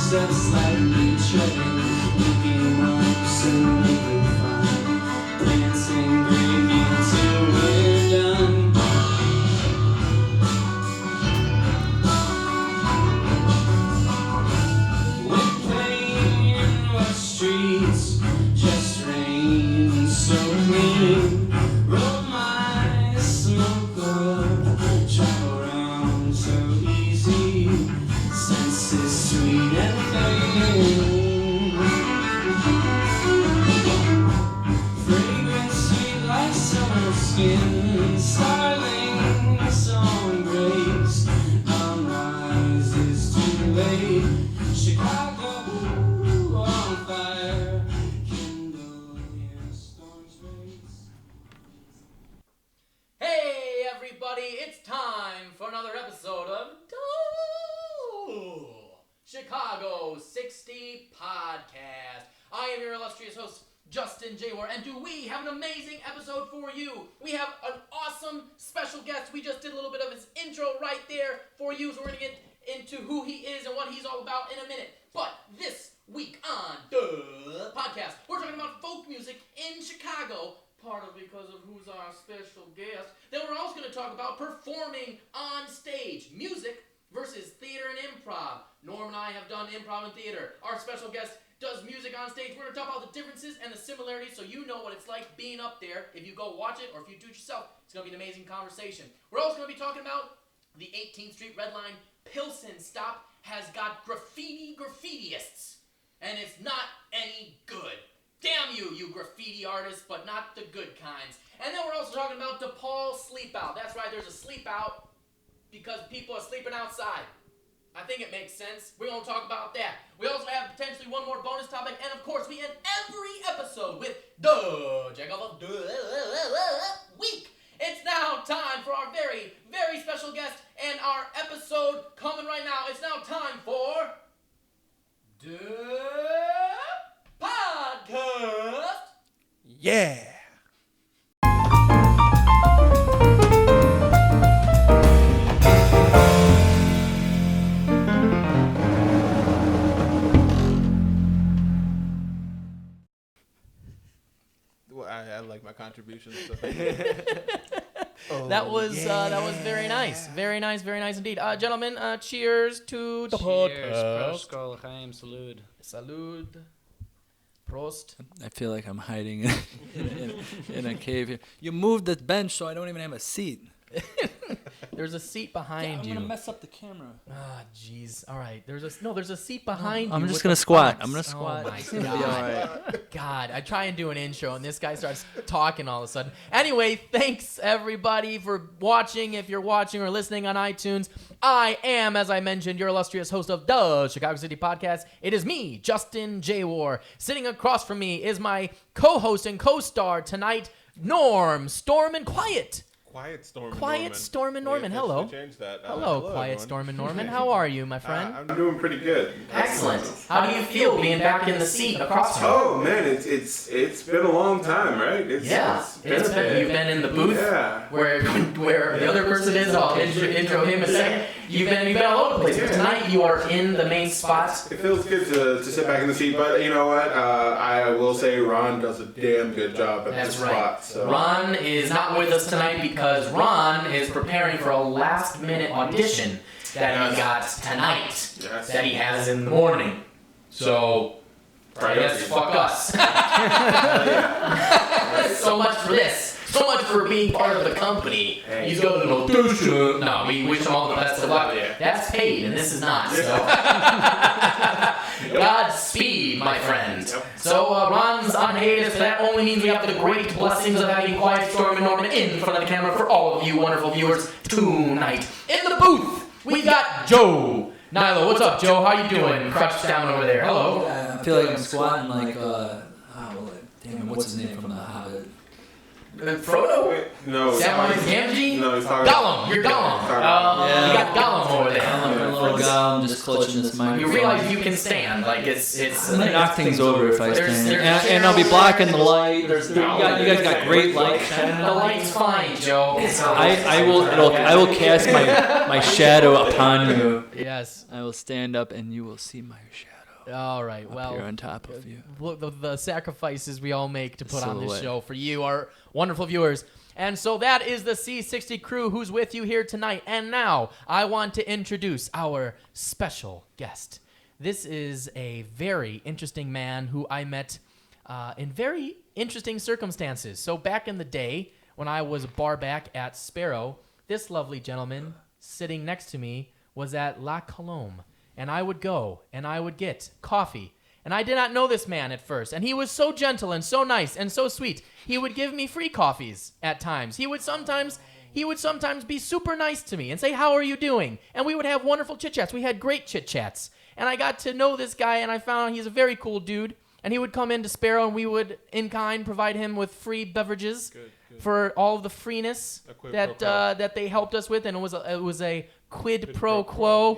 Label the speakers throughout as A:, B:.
A: just like nature, waking up soon we will find, dancing breaking till we're done. We're playing in what streets, just rain and so clean. Roll my smoke up, travel around so easy, senses sweet and vain. Fragrance sweet like summer skin, starling the song breaks, sunrise is too late. Chicago on fire, kindle in storm's race.
B: Hey everybody, it's time for another episode of DAAAA Chicago 60 Podcast. I am your illustrious host, Justin J. Ward, and do we have an amazing episode for you. We have an awesome special guest. We just did a little bit of his intro right there for you, so we're going to get into who he is and what he's all about in a minute. But this week on DAAAA Podcast, we're talking about folk music in Chicago, partly because of who's our special guest. Then we're also going to talk about performing on stage, music versus theater and improv. Norm and I have done improv and theater. Our special guest does music on stage. We're going to talk about the differences and the similarities so you know what it's like being up there. If you go watch it or if you do it yourself, it's going to be an amazing conversation. We're also going to be talking about the 18th Street Red Line Pilsen stop has got graffitiists, and it's not any good. Damn you, you graffiti artists, but not the good kinds. And then we're also talking about DePaul sleep out. That's right, there's a sleep out because people are sleeping outside. I think it makes sense. We're going to talk about that. We also have potentially one more bonus topic, and of course, we end every episode with the Jack of the Week. It's now time for our very, very special guest and our episode coming right now. It's now time for DAAAA Podcast.
C: Yeah. Well, I like my contributions. So.
B: That was very nice. Very nice indeed. Gentlemen, cheers to the
D: Cheers,
B: podcast.
D: Prost, Chaim, salud.
B: Salud. Prost.
E: I feel like I'm hiding in a cave here. You moved the bench so I don't even have a seat.
B: There's a seat behind you.
E: I'm gonna mess up the camera.
B: Ah, jeez. All right. There's a seat behind you.
E: I'm just
B: with
E: gonna
B: a
E: squat.
B: box.
E: I'm gonna squat.
B: Oh my
E: It's gonna be
B: God.
E: all right.
B: God, I try and do an intro and this guy starts talking all of a sudden. Anyway, thanks everybody for watching. If you're watching or listening on iTunes, I am, as I mentioned, your illustrious host of the Chicago City Podcast. It is me, Justin J. War. Sitting across from me is my co-host and co-star tonight, Norm, Storm, and Quiet.
C: Quiet Storm
B: Storm and Norman. Hello.
C: Change that.
B: Hello, Quiet
C: everyone.
B: Storm and Norman. How are you, my friend?
C: I'm doing pretty good.
B: Excellent. How do you feel being back in the seat across from you?
C: Oh man, it's been a long time, right? It's been
B: You've been in the booth where the other person is. I'll intro him in a second. You've been all over the place. Tonight you are in the main spot.
C: It feels good to sit back in the seat, but you know what? I will say Ron does a damn good job at this spot. So.
B: Ron is not with us tonight because Ron is preparing for a last-minute audition that he got tonight.
C: Yes.
B: That he has in the morning. So, I guess fuck us. So much for this. So much for being part of the company. He's going to an audition. No, we wish him all the best of luck. That's paid, and this is not. So. Godspeed, my friend. So Ron's on hiatus. That only means we have the great blessings of having Quiet Storm and Norman in front of the camera for all of you wonderful viewers tonight. In the booth, we got Joe. Nilo, what's up, Joe? How you doing? Crouched down over there. Hello.
E: I feel like I'm squatting like damn it, what's his name from The Hobbit?
B: Frodo?
C: No.
B: Samwise Gamgee?
C: No, he's talking
B: Gollum. You're Gollum.
E: Yeah.
B: You got Gollum over there.
E: I'm a little guy. I'm just clutching this microphone.
B: You realize you can stand. Like it's.
E: I'm gonna knock things over if I stand.
B: There's
E: And I'll be blocking the light. You guys got great light.
B: The light's fine, Joe.
E: I will cast my shadow upon you.
B: Yes.
E: I will stand up and you will see my shadow.
B: All right.
E: Up
B: Well,
E: here on top of you.
B: look, the sacrifices we all make to put on this
E: Silhouette.
B: show for you, our wonderful viewers. And so that is the C60 crew who's with you here tonight. And now I want to introduce our special guest. This is a very interesting man who I met in very interesting circumstances. So back in the day when I was a bar back at Sparrow, this lovely gentleman sitting next to me was at La Colombe. And I would go and I would get coffee. And I did not know this man at first. And he was so gentle and so nice and so sweet. He would give me free coffees at times. He would sometimes be super nice to me and say, "How are you doing?" And we would have wonderful chit-chats. We had great chit-chats. And I got to know this guy, and I found he's a very cool dude. And he would come into Sparrow, and we would, in kind, provide him with free beverages for all of the freeness that they helped us with. And it was a quid pro quo.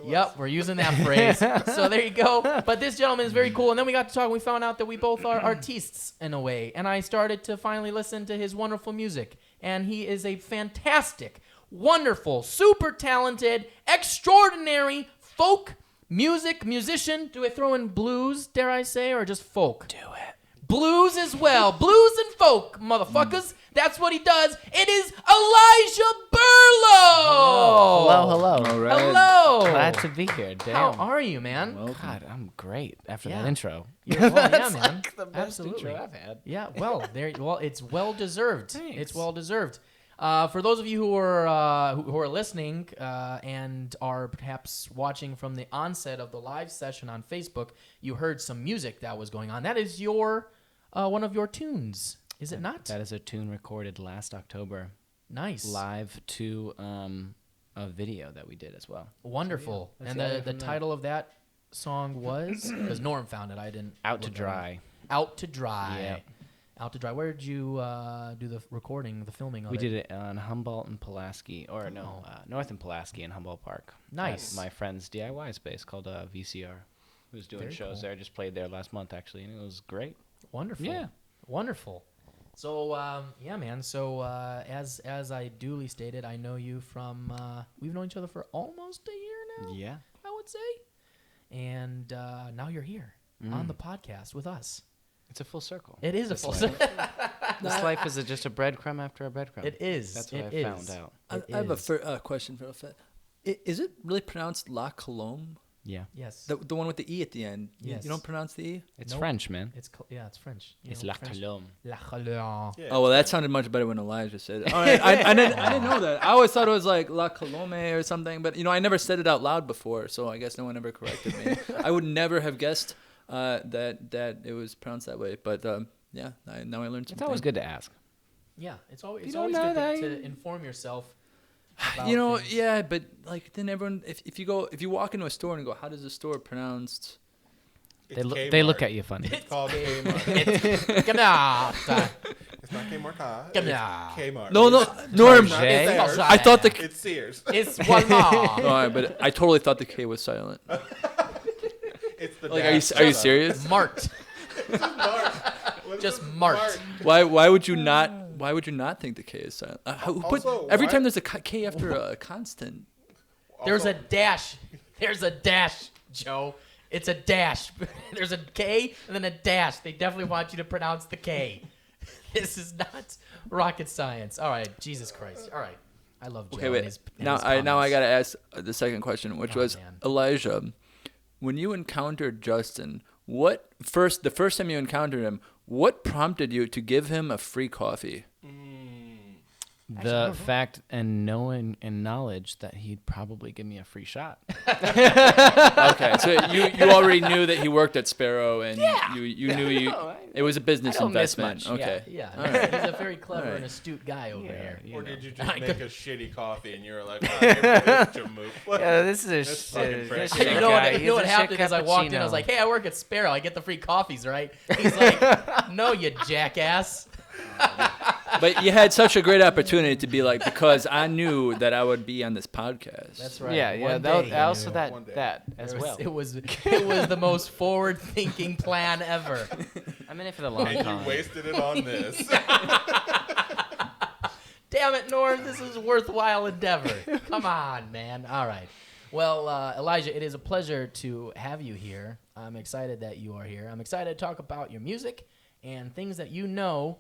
B: Yep, we're using that phrase. So there you go. But this gentleman is very cool. And then we got to talk, and we found out that we both are artistes in a way. And I started to finally listen to his wonderful music. And he is a fantastic, wonderful, super talented, extraordinary folk musician. Do I throw in blues, dare I say, or just folk? Do it. Blues as well. Blues and folk, motherfuckers. That's what he does. It is Elijah Berlow.
D: Hello.
E: All right.
B: Hello.
D: Glad to be here. Damn.
B: How are you, man?
D: God, I'm great after
B: Yeah.
D: that intro.
B: Yeah, man.
D: The best
B: Absolutely.
D: intro I've had.
B: Yeah, well, it's well deserved.
D: Thanks.
B: It's well deserved. For those of you who are listening and are perhaps watching from the onset of the live session on Facebook, you heard some music that was going on. That is your one of your tunes, is it not?
D: That is a tune recorded last October,
B: Nice,
D: live to a video that we did as well.
B: wonderful.
D: Let's
B: And
D: get it
B: the
D: from there.
B: title of that song was, because Norm found it, I didn't.
D: Out to
B: look it up.
D: Dry.
B: Out to Dry.
D: Yep.
B: Out to Dry. Where did you do the recording, the filming of
D: We
B: it?
D: did it on Humboldt and Pulaski, North and Pulaski in Humboldt Park.
B: Nice.
D: At my friend's DIY space called VCR, who's doing
B: Very
D: shows
B: cool.
D: there. Just played there last month actually, and it was great.
B: Wonderful.
D: Yeah.
B: Wonderful. So, yeah, man. So, as I duly stated, I know you from, we've known each other for almost a year now,
D: Yeah.
B: I would say. And now you're here on the podcast with us.
D: It's a full circle.
B: It is a
D: This
B: full
D: life. This life is just a breadcrumb after a breadcrumb.
B: It is.
D: That's what
B: It
D: I found
B: is.
D: out.
E: I have a question for Phil. Is it really pronounced La Colombe?
D: Yeah.
B: Yes.
E: The one with the E at the end.
B: Yes.
E: You don't pronounce the E?
D: It's
B: Nope.
D: French, man.
B: It's French. You
D: It's
B: know,
D: La
B: French.
D: Colombe.
B: La Colombe.
C: Yeah.
E: Oh, well, that sounded much better when Elijah said it. I didn't know that. I always thought it was like La Colombe or something, but, I never said it out loud before, so I guess no one ever corrected me. I would never have guessed that it was pronounced that way, but yeah, now I learned something.
D: It's always good to ask.
B: Yeah, it's always
D: You don't
B: good
D: know
B: to
D: that.
B: inform yourself. About things.
E: Yeah, but like then everyone, if you walk into a store and go, how does the store pronounced?
D: They look at you funny.
C: It's called Kmart.
B: Kmart.
C: It's not Kmart.
B: Kmart.
C: Kmart.
E: No, Norm.
D: Target.
C: It's Sears.
E: I thought the.
C: It's Sears.
B: It's Walmart.
E: All right, but I totally thought the K was silent.
C: It's the
E: Like,
C: dash.
E: are you serious?
B: Mart.
C: What
B: Just
C: is
B: Mart.
E: Why would you not? Why would you not think the K is silent?
C: Also,
E: Every
C: why-
E: time there's a K after a constant.
B: There's a
C: Also,
B: dash. There's a dash, Joe. It's a dash. There's a K and then a dash. They definitely want you to pronounce the K. This is not rocket science. All right, Jesus Christ. All right, I love Joe.
E: Okay,
B: and
E: wait.
B: his- and
E: Now
B: his
E: I
B: comments.
E: gotta ask the second question, which
B: Oh,
E: was
B: man.
E: Elijah. When you encountered Justin, the first time you encountered him, what prompted you to give him a free coffee?
D: The fact and knowing and knowledge that he'd probably give me a free shot.
E: Okay, so you already knew that he worked at Sparrow, and
B: Yeah.
E: you knew it was a business
D: I don't miss
E: investment.
D: much,
E: Okay.
B: Yeah,
E: All right.
B: he's a very clever
E: All right.
B: and astute guy over here.
C: Or did you
B: I
C: just make
B: could-
C: a shitty coffee and you were like, oh, maybe this Jamook.
D: Yeah, this is
C: That's fucking fresh.
D: this
B: You know what happened is I walked in, I was like, hey, I work at Sparrow. I get the free coffees, right? He's like, no, you jackass.
E: But you had such a great opportunity to be like, because I knew that I would be on this podcast.
B: That's right.
D: Yeah,
B: One
D: that,
B: day,
D: also
B: you know.
D: that
C: One day.
D: that as well.
B: It was the most forward-thinking plan ever.
D: I'm in it for the long
C: And
D: con.
C: you wasted it on this.
B: Damn it, Norm, this is a worthwhile endeavor. Come on, man. All right. Well, Elijah, it is a pleasure to have you here. I'm excited that you are here. I'm excited to talk about your music and things that you know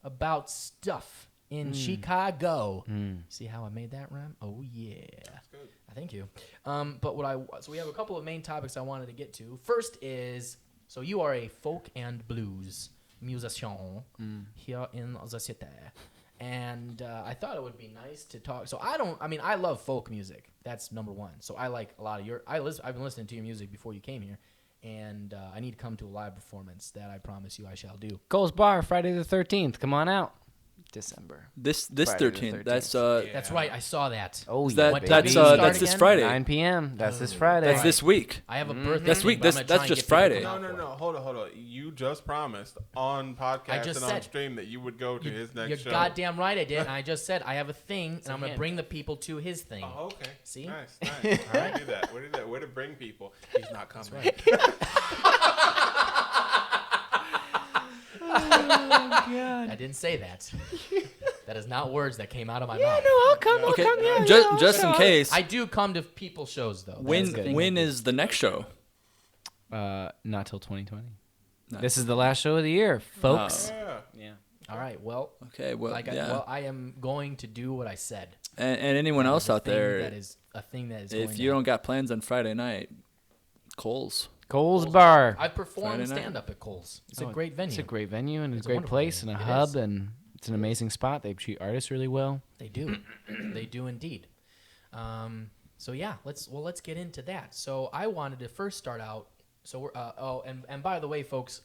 B: about stuff in Chicago. See how I made that rhyme? Oh, yeah.
C: That's good.
B: Thank you. But so we have a couple of main topics I wanted to get to. First is, so you are a folk and blues musician here in the city. And I thought it would be nice to talk. So I love folk music. That's number one. So I like a lot of I've been listening to your music before you came here. And I need to come to a live performance that I promise you I shall do.
D: Cole's Bar, Friday the 13th. Come on out. December.
E: This
D: Friday the
E: 13th.
D: 13th.
B: That's right. I saw that.
D: Oh,
E: Is
D: yeah,
E: that
D: baby.
E: that's
B: Start
E: that's this
B: again?
E: Friday.
D: 9 p.m. That's this Friday.
E: That's this week.
B: I have a birthday.
E: That's
B: thing,
E: week.
B: but I'm gonna
E: That's
B: try and
E: just
B: get people to
E: Friday.
B: come
C: No,
B: out for it.
C: hold on. You just promised on podcast
B: just
C: and on
B: said-
C: stream that you would go to his next
B: You're
C: show.
B: goddamn right I did. And I just said I have a thing, and I'm going to
D: hint.
B: bring the people to his thing.
C: Oh, okay.
B: See?
C: Nice. All right. Do that. Way to bring people. He's not coming.
B: I didn't say that. That is not words that came out of my mouth.
D: I'll come.
E: Okay,
D: yeah,
E: just in case.
B: I do come to people's shows, though.
E: When is the next show?
D: Not till 2020.
E: Nice.
D: This is the last show of the year, folks.
C: Yeah.
D: Yeah.
B: All right, well,
E: Okay, well,
B: I am going to do what I said.
E: and anyone else
B: A
E: out
B: thing
E: there,
B: That is a thing that is
E: if
B: going
E: you
B: down.
E: don't got plans on Friday night, Cole's.
D: Cole's Bar.
B: I performed
E: Friday night.
B: stand-up at Cole's. It's
D: Oh,
B: a great venue.
D: It's a great venue and
B: It's
D: a
B: a
D: great
B: wonderful
D: place and
B: venue.
D: a
B: It
D: hub,
B: is.
D: and it's an amazing spot. They treat artists really well.
B: They do. They do indeed. So yeah, let's get into that. So I wanted to first start out. So we're and by the way, folks,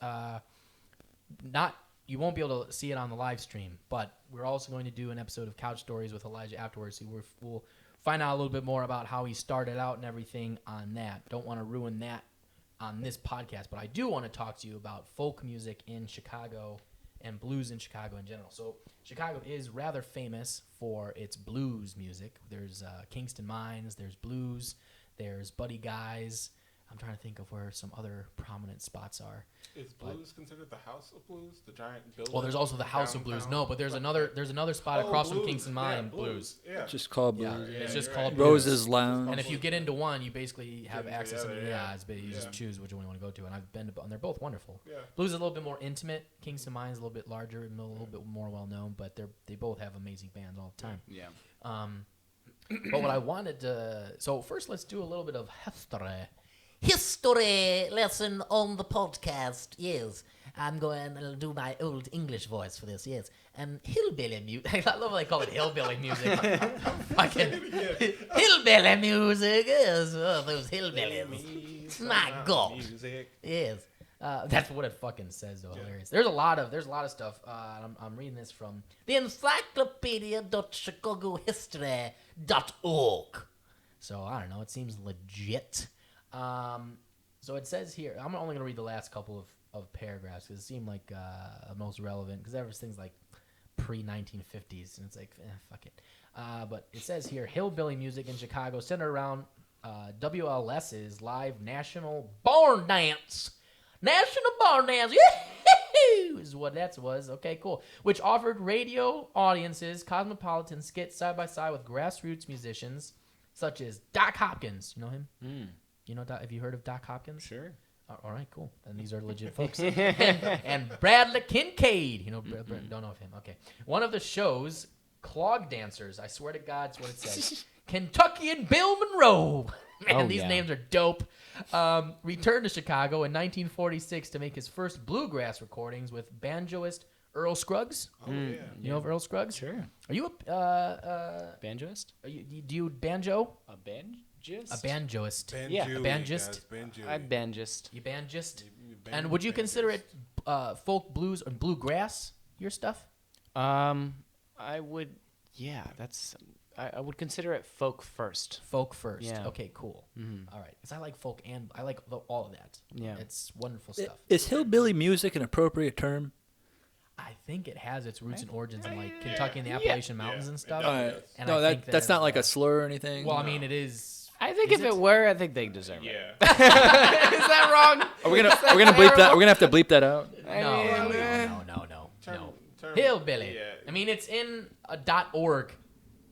B: you won't be able to see it on the live stream, but we're also going to do an episode of Couch Stories with Elijah afterwards. So we'll find out a little bit more about how he started out and everything on that. Don't want to ruin that on this podcast, but I do want to talk to you about folk music in Chicago and blues in Chicago in general. So Chicago is rather famous for its blues music. There's Kingston Mines, there's blues, there's Buddy Guys. I'm trying to think of where some other prominent spots are.
C: Is blues considered the House of Blues? The giant building?
B: Well, there's also the House of Blues.
C: downtown?
B: No, but there's another spot
C: Oh,
B: across from
C: blues.
B: Kingston
C: Yeah,
B: Mine, blues.
C: Yeah.
E: Just called
B: Yeah,
E: Blues.
B: it's just
C: you're
B: called
C: right.
B: Blues.
E: Roses Lounge.
B: And if you get into one, you basically have
C: Get into
B: access to
C: the
B: the
C: other, yeah.
B: it's you just
C: Yeah.
B: choose which one you want to go to. And I've been to, and they're both wonderful.
C: Yeah.
B: Blues is a little bit more intimate. Kingston Mine is a little bit larger and a little bit more well known, but they both have amazing bands all the time.
D: Yeah.
B: But what I wanted to, so first let's do a little bit of
F: History lesson on the podcast. Yes, I'm going to do my old English voice for this. Yes, hillbilly music.
B: I love how they call it hillbilly music. Fucking
F: Hillbilly music. Yes, those hillbillies. My God.
C: Music.
F: Yes.
B: that's what it fucking says, though. Hilarious. There's a lot of stuff. I'm reading this from
F: The encyclopedia.chicagohistory.org.
B: So I don't know. It seems legit. So it says here. I'm only gonna read the last couple of paragraphs because it seemed like most relevant because everything's like pre-1950s and it's like fuck it. But it says here hillbilly music in Chicago centered around WLS's live national barn dance. National barn dance. Yee-hoo! Is what that was. Okay, cool. Which offered radio audiences cosmopolitan skits side by side with grassroots musicians such as Doc Hopkins. You know him? You know, have you heard of Doc Hopkins?
D: Sure.
B: All right, cool. And these are legit folks. and Bradley Kincaid. You know, don't know of him. Okay. One of the show's clog dancers. I swear to God, it's what it says. Kentuckian Bill Monroe. Man, these names are dope. Returned to Chicago in 1946 to make his first bluegrass recordings with banjoist Earl Scruggs.
C: Oh, yeah.
B: You know of Earl Scruggs?
D: Sure.
B: Are you a
D: Banjoist?
B: do you banjo?
D: A banjoist?
B: A banjoist.
D: Yeah,
C: Banjooey,
B: banjist.
C: guys, Banjooey.
D: I banjoist.
B: You banjist?
C: Ban-
B: And would you consider
C: banjist.
B: it folk blues or bluegrass, your stuff?
D: I would. Yeah, that's. I would consider it folk first.
B: Folk first.
D: Yeah.
B: Okay, cool. All right. Because I like folk and I like all of that.
D: Yeah.
B: It's wonderful stuff.
E: Is hillbilly music an appropriate term?
B: I think it has its roots and origins in like Kentucky and the Appalachian Mountains and stuff. And
E: No,
B: I think
E: that's not like a
B: it's,
E: slur or anything.
B: well, I mean, it is.
D: I think
B: Is
D: if it were, I think they deserve it.
C: Yeah.
D: Is that wrong?
E: Are we gonna bleep that? We're gonna have to bleep that out.
B: No. Hillbilly.
C: Yeah.
B: I mean, it's in a .org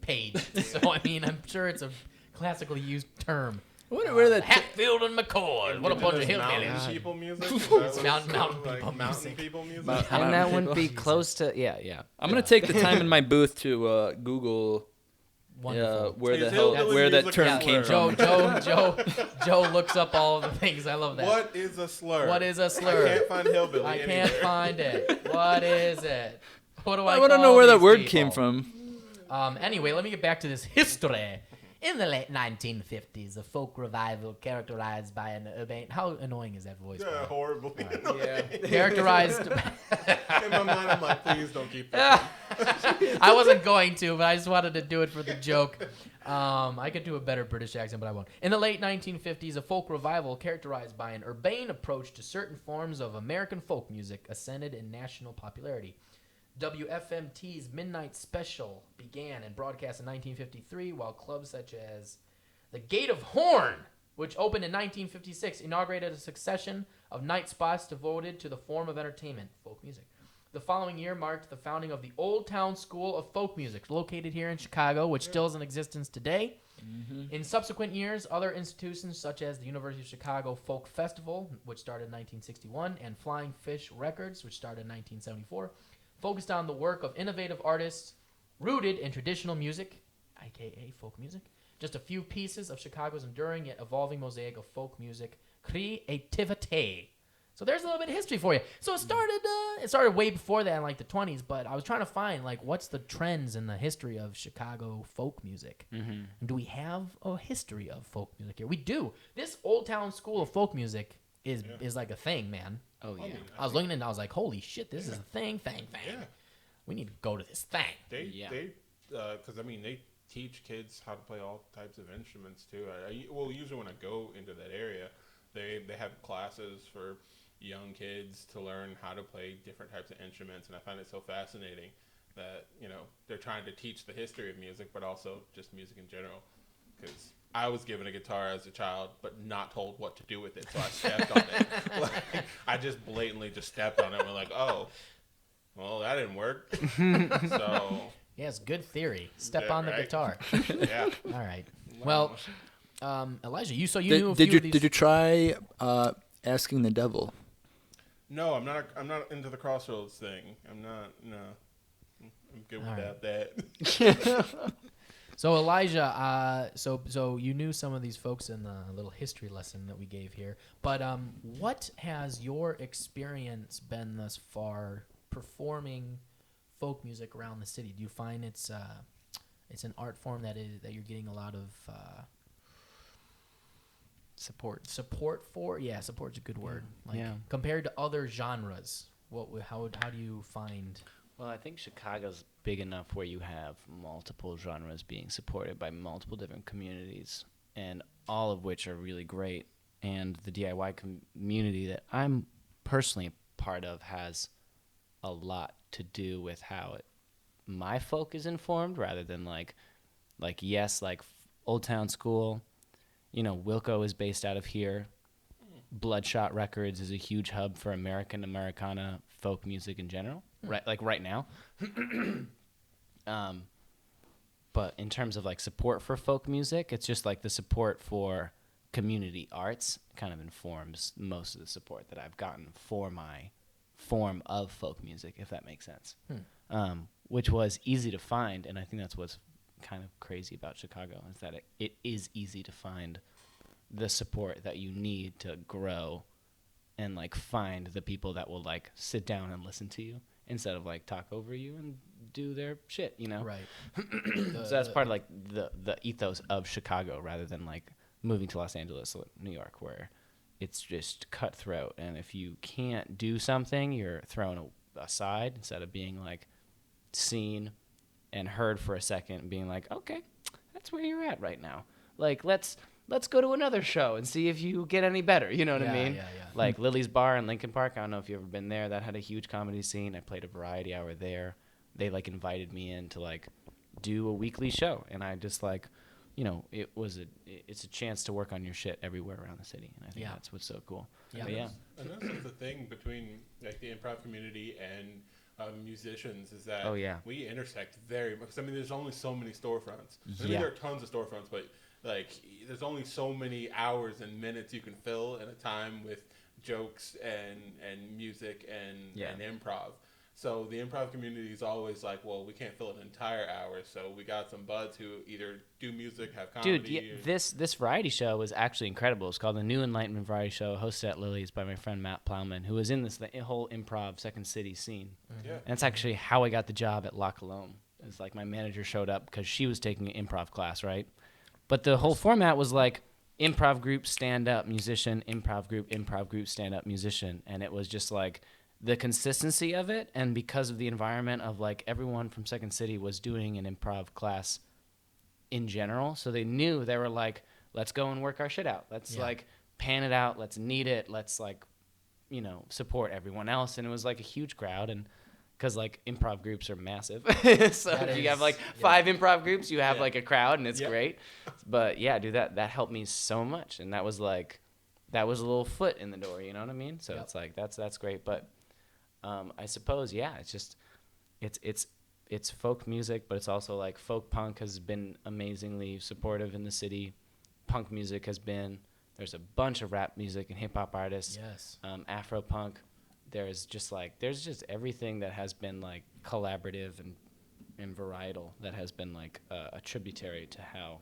B: page, so I mean, I'm sure it's a classically used term.
E: I wonder where that.
B: Hatfield and McCoy. What a bunch of
G: Mountain
B: hillbillies.
G: people music.
B: Mountain people music.
D: And that wouldn't be close to yeah.
E: I'm gonna take the time in my booth to Google
B: Wonderful.
E: where the
G: Is
E: hell
G: hillbilly
E: where that
G: music
E: term
G: a
E: came
G: slur?
E: from.
B: Joe looks up all of the things. I love that.
G: What is a slur?
B: What is a slur?
G: I can't find hillbilly
B: I
G: anywhere.
B: can't find it. What is it? What do I
E: I want to
B: call
E: know where that
B: these
E: word
B: people?
E: came from.
B: Anyway, let me get back to this history. In the late 1950s, a folk revival characterized by an urbane... How annoying is that voice?
G: Yeah,
B: Brian?
G: horribly.
B: Characterized...
G: In my mind, I'm like, please don't keep that.
B: I wasn't going to, but I just wanted to do it for the joke. I could do a better British accent, but I won't. In the late 1950s, a folk revival characterized by an urbane approach to certain forms of American folk music ascended in national popularity. WFMT's Midnight Special began and broadcast in 1953, while clubs such as the Gate of Horn, which opened in 1956, inaugurated a succession of night spots devoted to the form of entertainment, folk music. The following year marked the founding of the Old Town School of Folk Music, located here in Chicago, which still is in existence today. In subsequent years, other institutions such as the University of Chicago Folk Festival, which started in 1961, and Flying Fish Records, which started in 1974, focused on the work of innovative artists rooted in traditional music, aka folk music. Just a few pieces of Chicago's enduring yet evolving mosaic of folk music creativity. So there's a little bit of history for you. So it started way before that in like the 20s, but I was trying to find like what's the trends in the history of Chicago folk music. And do we have a history of folk music here? We do. This Old Town School of Folk Music is like a thing, man.
D: Oh yeah.
B: I was looking at it and I was like, holy shit, this is a thing.
G: Yeah.
B: We need to go to this thing.
G: They,
D: Yeah.
G: because they teach kids how to play all types of instruments too. Well, usually when I go into that area, they have classes for young kids to learn how to play different types of instruments, and I find it so fascinating that they're trying to teach the history of music, but also just music in general. Because I was given a guitar as a child, but not told what to do with it, so I stepped on it. Like, I just blatantly just stepped on it and we're like, oh, well, that didn't work. So,
B: Yes, good theory. Step
G: Yeah,
B: on the
G: right?
B: guitar.
G: yeah.
B: All right. Well, Elijah, you knew a
E: Did
B: few
E: you
B: of these.
E: did you try asking the devil?
G: No, I'm not into the crossroads thing. I'm not. No, I'm good
B: All
G: without that.
B: So Elijah, so you knew some of these folks in the little history lesson that we gave here, but what has your experience been thus far performing folk music around the city? Do you find it's an art form that you're getting a lot of
D: Support.
B: support for? Yeah, support's a good word. Like,
D: Yeah.
B: compared to other genres, how do you find?
D: Well, I think Chicago's big enough where you have multiple genres being supported by multiple different communities, and all of which are really great. And the DIY community that I'm personally a part of has a lot to do with how my folk is informed, rather than like Old Town School. Wilco is based out of here. Bloodshot Records is a huge hub for Americana folk music in general, right now. But in terms of like support for folk music, it's just like the support for community arts kind of informs most of the support that I've gotten for my form of folk music, if that makes sense. Which was easy to find, and I think that's what's kind of crazy about Chicago, is that it is easy to find the support that you need to grow and like find the people that will like sit down and listen to you instead of like talk over you and do their shit,
B: Right.
D: So that's part of like the ethos of Chicago, rather than like moving to Los Angeles or New York, where it's just cutthroat, and if you can't do something, you're thrown aside instead of being like seen and heard for a second and being like, okay, that's where you're at right now. Like, let's go to another show and see if you get any better. You know what I mean?
B: Yeah.
D: Like Lily's Bar in Lincoln Park. I don't know if you've ever been there. That had a huge comedy scene. I played a variety hour there. They like invited me in to like do a weekly show, and I just like, it's a chance to work on your shit everywhere around the city, and I think that's what's so cool.
B: Yeah.
D: But yeah.
G: And that's the thing between like the improv community and musicians, is that
D: Oh, yeah.
G: we intersect very much. I mean, there's only so many storefronts. I mean,
D: Yeah.
G: there are tons of storefronts, but like there's only so many hours and minutes you can fill in a time with jokes and music and improv. So the improv community is always like, well, we can't fill an entire hour, so we got some buds who either do music, have comedy.
D: Dude, this variety show was actually incredible. It's called the New Enlightenment Variety Show, hosted at Lily's by my friend Matt Plowman, who was in the whole improv Second City scene.
G: Yeah.
D: And it's actually how I got the job at La Colombe. It's like my manager showed up because she was taking an improv class, right? But the whole format was like improv group, stand-up musician, improv group, stand-up musician. And it was just like the consistency of it, and because of the environment of like everyone from Second City was doing an improv class in general, so they knew, they were like, let's go and work our shit out. Let's like pan it out. Let's knead it. Let's like, you know, support everyone else. And it was like a huge crowd, and because like improv groups are massive, so if you have like 5 improv groups, you have like a crowd, and it's great. But yeah, dude, that helped me so much, and that was a little foot in the door. You know what I mean? So it's like that's great, but. I suppose, it's just, it's folk music, but it's also like folk punk has been amazingly supportive in the city. Punk music has been, there's a bunch of rap music and hip hop artists.
B: Yes.
D: Afro punk. There's just everything that has been like collaborative and varietal that has been like a tributary to how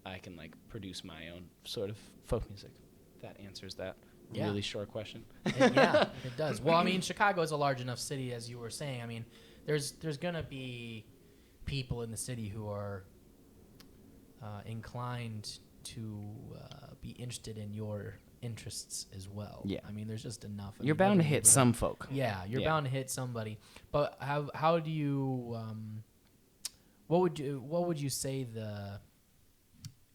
D: I can like produce my own sort of folk music. That answers that. Really short question.
B: It does. Well, I mean, Chicago is a large enough city, as you were saying. I mean, there's gonna be people in the city who are inclined to be interested in your interests as well.
D: Yeah.
B: I mean, there's just enough.
D: You're bound to hit some folk.
B: Yeah, you're bound to hit somebody. But how do you what would you say the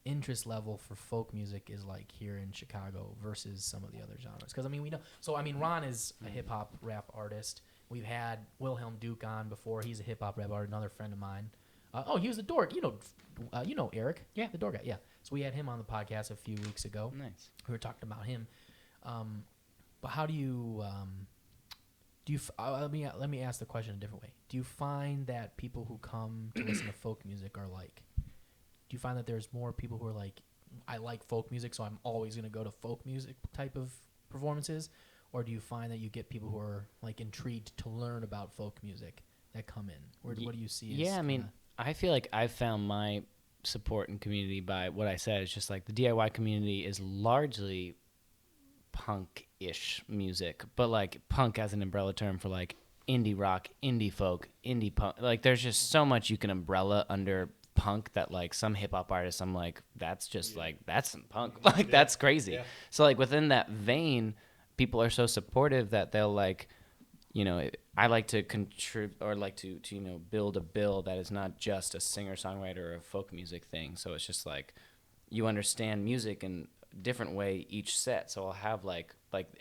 B: interest level for folk music is like here in Chicago versus some of the other genres? Because I mean, we know. So I mean, Ron is a hip hop rap artist. We've had Wilhelm Duke on before. He's a hip hop rap artist. Another friend of mine. He was the dork. You know Eric. Yeah, the dork guy. Yeah. So we had him on the podcast a few weeks ago.
D: Nice.
B: We were talking about him. But how do you let me ask the question a different way. Do you find that people who come to listen to folk music are like? Do you find that there's more people who are like, I like folk music, so I'm always going to go to folk music type of performances? Or do you find that you get people who are like intrigued to learn about folk music that come in? What do you see?
D: Yeah, I mean, I feel like I've found my support and community by what I said. It's just like the DIY community is largely punk-ish music, but like punk as an umbrella term for like indie rock, indie folk, indie punk. Like there's just so much you can umbrella under punk that like some hip hop artists, I'm like, that's just like, that's some punk. Like that's crazy. Yeah. So like within that vein, people are so supportive that they'll like, you know, I like to contribute or like to you know, build a bill that is not just a singer-songwriter or a folk music thing. So it's just like you understand music in a different way each set. So I'll have like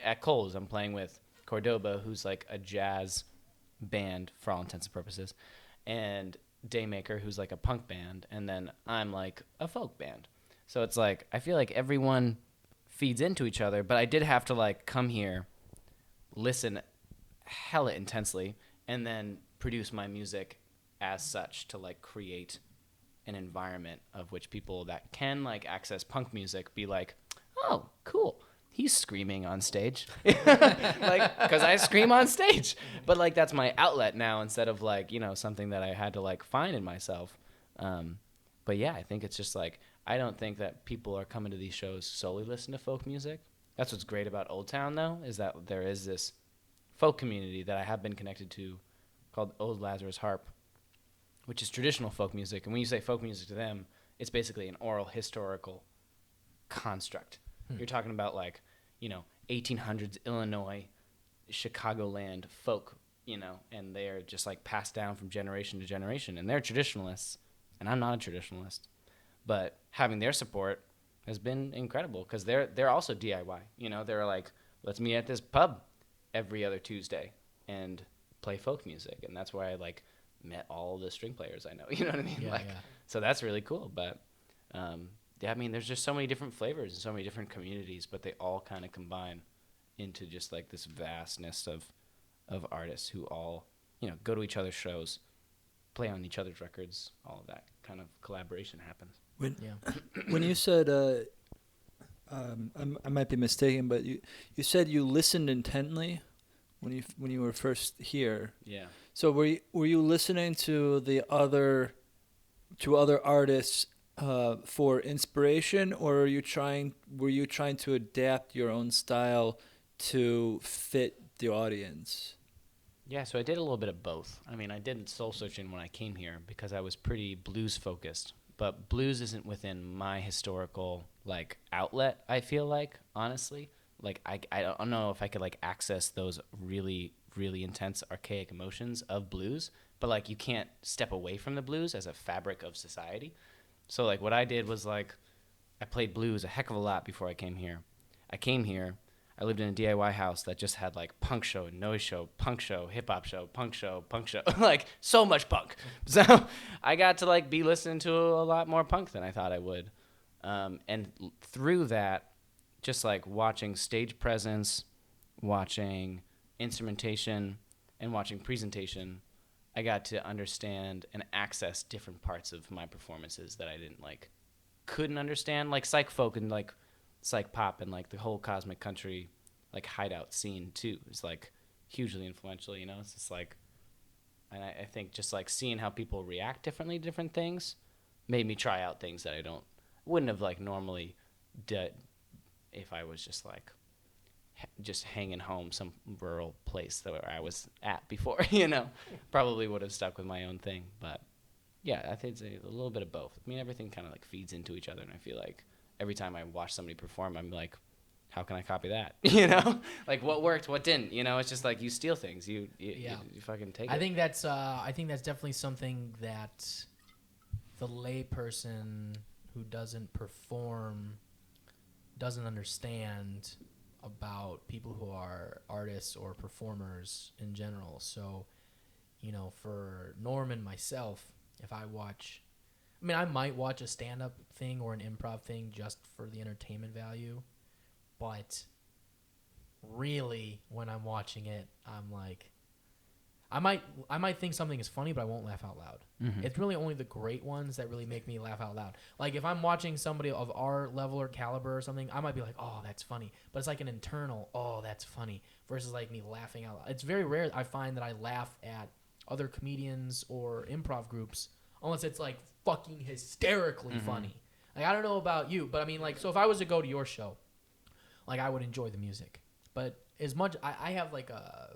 D: at Cole's, I'm playing with Cordoba, who's like a jazz band for all intents and purposes, and Daymaker, who's like a punk band, and then I'm like a folk band. So it's like I feel like everyone feeds into each other, but I did have to like come here, listen hella intensely, and then produce my music as such to like create an environment of which people that can like access punk music be like, oh, cool. He's screaming on stage, like, because I scream on stage. But, like, that's my outlet now instead of, like, you know, something that I had to, like, find in myself. But, yeah, I think it's just, like, I don't think that people are coming to these shows solely listen to folk music. That's what's great about Old Town, though, is that there is this folk community that I have been connected to called Old Lazarus Harp, which is traditional folk music. And when you say folk music to them, it's basically an oral historical construct. You're talking about like, you know, 1800s Illinois, Chicagoland folk, you know, and they're just like passed down from generation to generation. And they're traditionalists, and I'm not a traditionalist. But having their support has been incredible because they're also DIY. You know, they're like, let's meet at this pub every other Tuesday and play folk music. And that's where I like met all the string players I know. You know what I mean?
B: Yeah,
D: like,
B: yeah.
D: So that's really cool. But yeah, I mean, there's just so many different flavors and so many different communities, but they all kind of combine into just like this vastness of artists who all, you know, go to each other's shows, play on each other's records. All of that kind of collaboration happens.
E: When you said, I might be mistaken, but you said you listened intently when you were first here.
D: Yeah.
E: So were you listening to other artists for inspiration, or were you trying to adapt your own style to fit the audience?
D: Yeah, so I did a little bit of both. I mean, I did soul searching when I came here because I was pretty blues focused, but blues isn't within my historical like outlet, I feel like, honestly. Like I don't know if I could like access those really really intense archaic emotions of blues, but like you can't step away from the blues as a fabric of society. So like what I did was like I played blues a heck of a lot before I came here. I lived in a DIY house that just had like punk show, noise show, punk show, hip hop show, punk show, like so much punk. So I got to like be listening to a lot more punk than I thought I would. And through that, just like watching stage presence, watching instrumentation, and watching presentation, I got to understand and access different parts of my performances that I couldn't understand, like psych folk and like psych pop and like the whole cosmic country like hideout scene too is like hugely influential, you know. It's just like, and I think just like seeing how people react differently to different things made me try out things that I wouldn't have like normally did if I was just like just hanging home some rural place where I was at before, you know. Probably would have stuck with my own thing. But yeah, I think it's a little bit of both. I mean, everything kind of like feeds into each other, and I feel like every time I watch somebody perform, I'm like, how can I copy that? You know, like what worked, what didn't. You know, it's just like you steal things, you fucking take it.
B: I think that's definitely something that the lay person who doesn't perform doesn't understand about people who are artists or performers in general. So, you know, for Norm and myself, if I might watch a stand-up thing or an improv thing just for the entertainment value, but really when I'm watching it, I'm like, I might think something is funny, but I won't laugh out loud. Mm-hmm. It's really only the great ones that really make me laugh out loud. Like if I'm watching somebody of our level or caliber or something, I might be like, oh, that's funny. But it's like an internal, oh, that's funny, versus like me laughing out loud. It's very rare I find that I laugh at other comedians or improv groups unless it's like fucking hysterically funny. Like I don't know about you, but I mean like, so if I was to go to your show, like I would enjoy the music. But as much, I have like a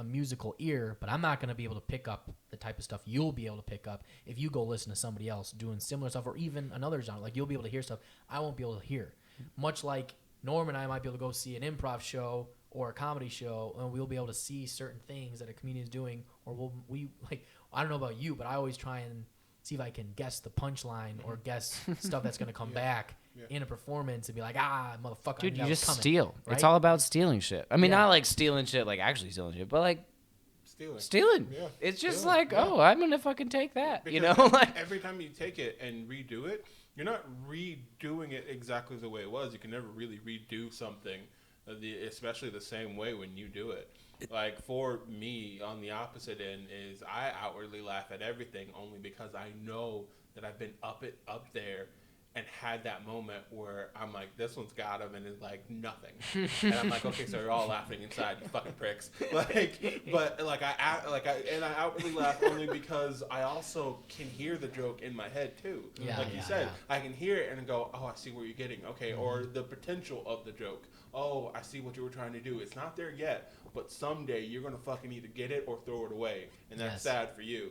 B: musical ear, but I'm not going to be able to pick up the type of stuff you'll be able to pick up if you go listen to somebody else doing similar stuff or even another genre. Like you'll be able to hear stuff I won't be able to hear. Much like Norm and I might be able to go see an improv show or a comedy show, and we'll be able to see certain things that a comedian is doing, or we like, I don't know about you, but I always try and see if I can guess the punchline or guess stuff that's going to come back in a performance and be like, motherfucker,
D: dude, you just
B: coming,
D: steal.
B: right?
D: It's all about stealing shit. I mean, not like stealing shit, like actually stealing shit, but like stealing. Yeah. It's just stealing. Like, oh, I'm going to fucking take that, because you know? Like
G: every time you take it and redo it, you're not redoing it exactly the way it was. You can never really redo something, especially the same way when you do it. Like for me, on the opposite end is I outwardly laugh at everything only because I know that I've been up there and had that moment where I'm like, this one's got him, and it's like nothing. And I'm like, okay, so you're all laughing inside, you fucking pricks. Like, but like I outwardly laugh only because I also can hear the joke in my head too. Like you said, I can hear it and go, oh, I see where you're getting. Okay, or the potential of the joke. Oh, I see what you were trying to do. It's not there yet, but someday you're gonna fucking either get it or throw it away, and that's sad for you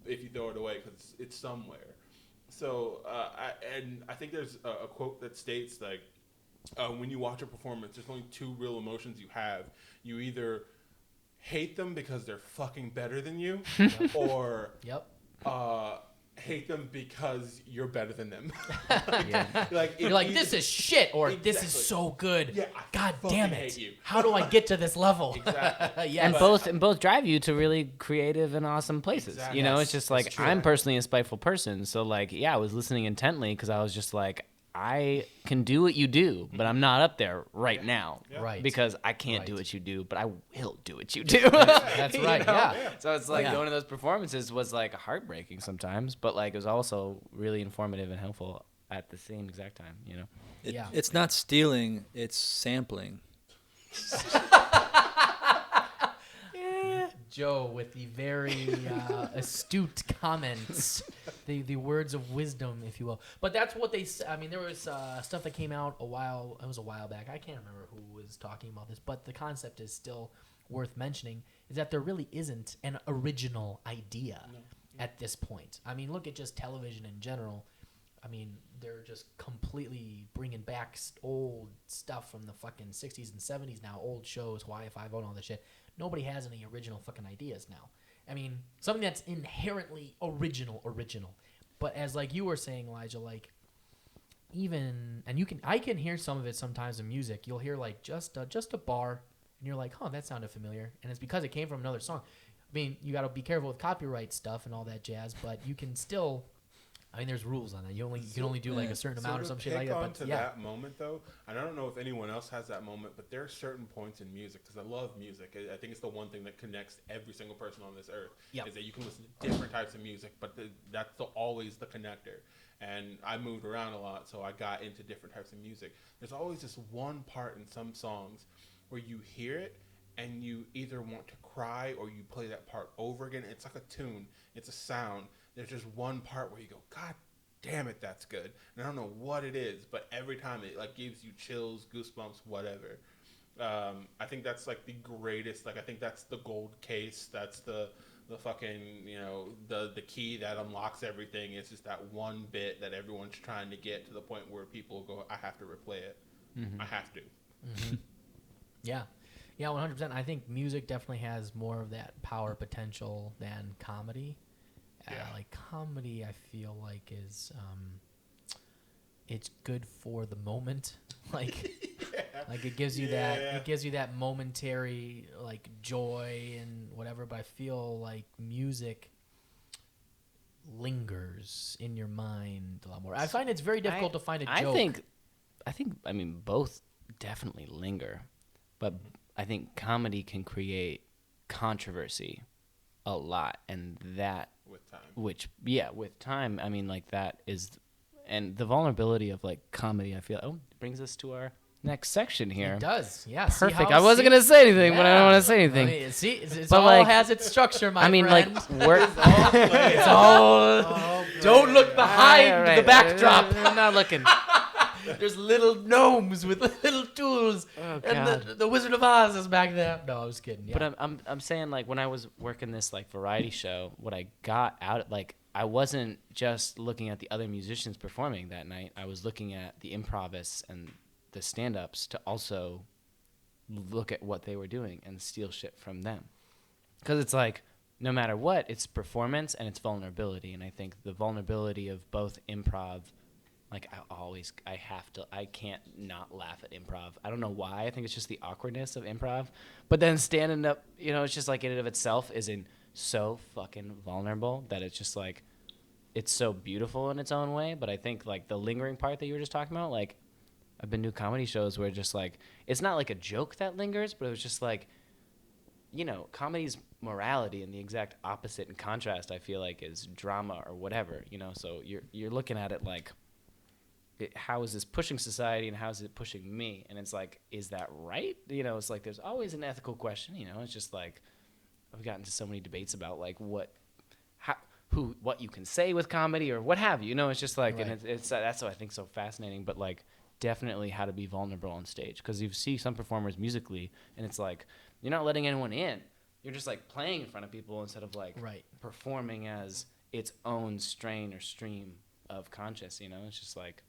G: if you throw it away because it's somewhere. So, I think there's a quote that states, like, when you watch a performance, there's only two real emotions you have. You either hate them because they're fucking better than you, or hate them because you're better than them. Like
B: you're like, this is shit, or this is so good. Yeah, God damn it! How do I get to this level?
G: Exactly.
D: And both drive you to really creative and awesome places. Exactly. You know, it's just like I'm personally a spiteful person, so like, I was listening intently because I was just like, I can do what you do, but I'm not up there right now.
G: Yeah.
B: Right.
D: Because I can't do
B: Right.
D: what you do, but I will do what you do.
B: That's
D: You
B: right.
D: know?
B: Yeah.
D: So it's like
B: Yeah.
D: going to those performances was like heartbreaking sometimes, but like it was also really informative and helpful at the same exact time, you know?
B: Yeah.
E: It's not stealing, it's sampling.
B: Joe with the very astute comments, the words of wisdom, if you will. But that's what I mean, there was stuff that came out it was a while back. I can't remember who was talking about this, but the concept is still worth mentioning, is that there really isn't an original idea at this point. I mean, look at just television in general. I mean, they're just completely bringing back old stuff from the fucking 60s and 70s now, old shows, Hawaii Five-O and all this shit. Nobody has any original fucking ideas now. I mean, something that's inherently original. But as like you were saying, Elijah, like even, and I can hear some of it sometimes in music. You'll hear like just a bar, and you're like, huh, that sounded familiar. And it's because it came from another song. I mean, you got to be careful with copyright stuff and all that jazz, but you can still, I mean, there's rules on that. You can only do like a certain amount or some shit like that. But
G: to
B: yeah,
G: that moment though, and I don't know if anyone else has that moment, but there are certain points in music, because I love music. I think it's the one thing that connects every single person on this earth.
B: Yep.
G: Is that you can listen to different types of music, but that's always the connector. And I moved around a lot, so I got into different types of music. There's always this one part in some songs where you hear it and you either want to cry or you play that part over again. It's like a tune. It's a sound. There's just one part where you go, God damn it, that's good. And I don't know what it is, but every time it like gives you chills, goosebumps, whatever. I think that's like the greatest. Like I think that's the gold case. That's the fucking, you know, the key that unlocks everything. It's just that one bit that everyone's trying to get to the point where people go, I have to replay it.
D: Mm-hmm.
G: I have to.
B: Mm-hmm. Yeah, 100%. I think music definitely has more of that power potential than comedy.
G: Yeah.
B: Like comedy, I feel like is it's good for the moment. Like like it gives you that momentary like joy and whatever. But I feel like music lingers in your mind a lot more. I find it's very difficult to find a joke.
D: I mean both definitely linger, but I think comedy can create controversy a lot, and that
G: With time.
D: with time, I mean like that is, and the vulnerability of like comedy, I feel brings us to our next section here.
B: It does, yeah.
D: Perfect. I wasn't gonna say anything, but I don't want to say anything.
B: I mean, see, it's
D: But,
B: all
D: like,
B: has its structure, my
D: I mean,
B: friend.
D: like work.
B: It's all. Don't look behind the backdrop.
D: I'm not looking.
B: There's little gnomes with little tools,
D: Oh,
B: and
D: God.
B: the Wizard of Oz is back there. No, I was kidding. Yeah.
D: But I'm saying like when I was working this like variety show, what I got out like I wasn't just looking at the other musicians performing that night. I was looking at the improvists and the stand-ups to also look at what they were doing and steal shit from them. Because it's like no matter what, it's performance and it's vulnerability, and I think the vulnerability of both improv. Like I can't not laugh at improv. I don't know why. I think it's just the awkwardness of improv. But then standing up, you know, it's just like in and of itself isn't so fucking vulnerable that it's just like, it's so beautiful in its own way. But I think like the lingering part that you were just talking about, like I've been to comedy shows where just like, it's not like a joke that lingers, but it was just like, you know, comedy's morality and the exact opposite and contrast I feel like is drama or whatever, you know? So you're looking at it like, how is this pushing society and how is it pushing me? And it's like, is that right? You know, it's like there's always an ethical question. You know, it's just like I've gotten into so many debates about like what you can say with comedy or what have you. You know, it's just like,
B: Right.
D: and it's that's what I think so fascinating. But like, definitely how to be vulnerable on stage, because you see some performers musically, and it's like you're not letting anyone in. You're just like playing in front of people instead of like performing as its own strain or stream of conscious. You know, it's just like.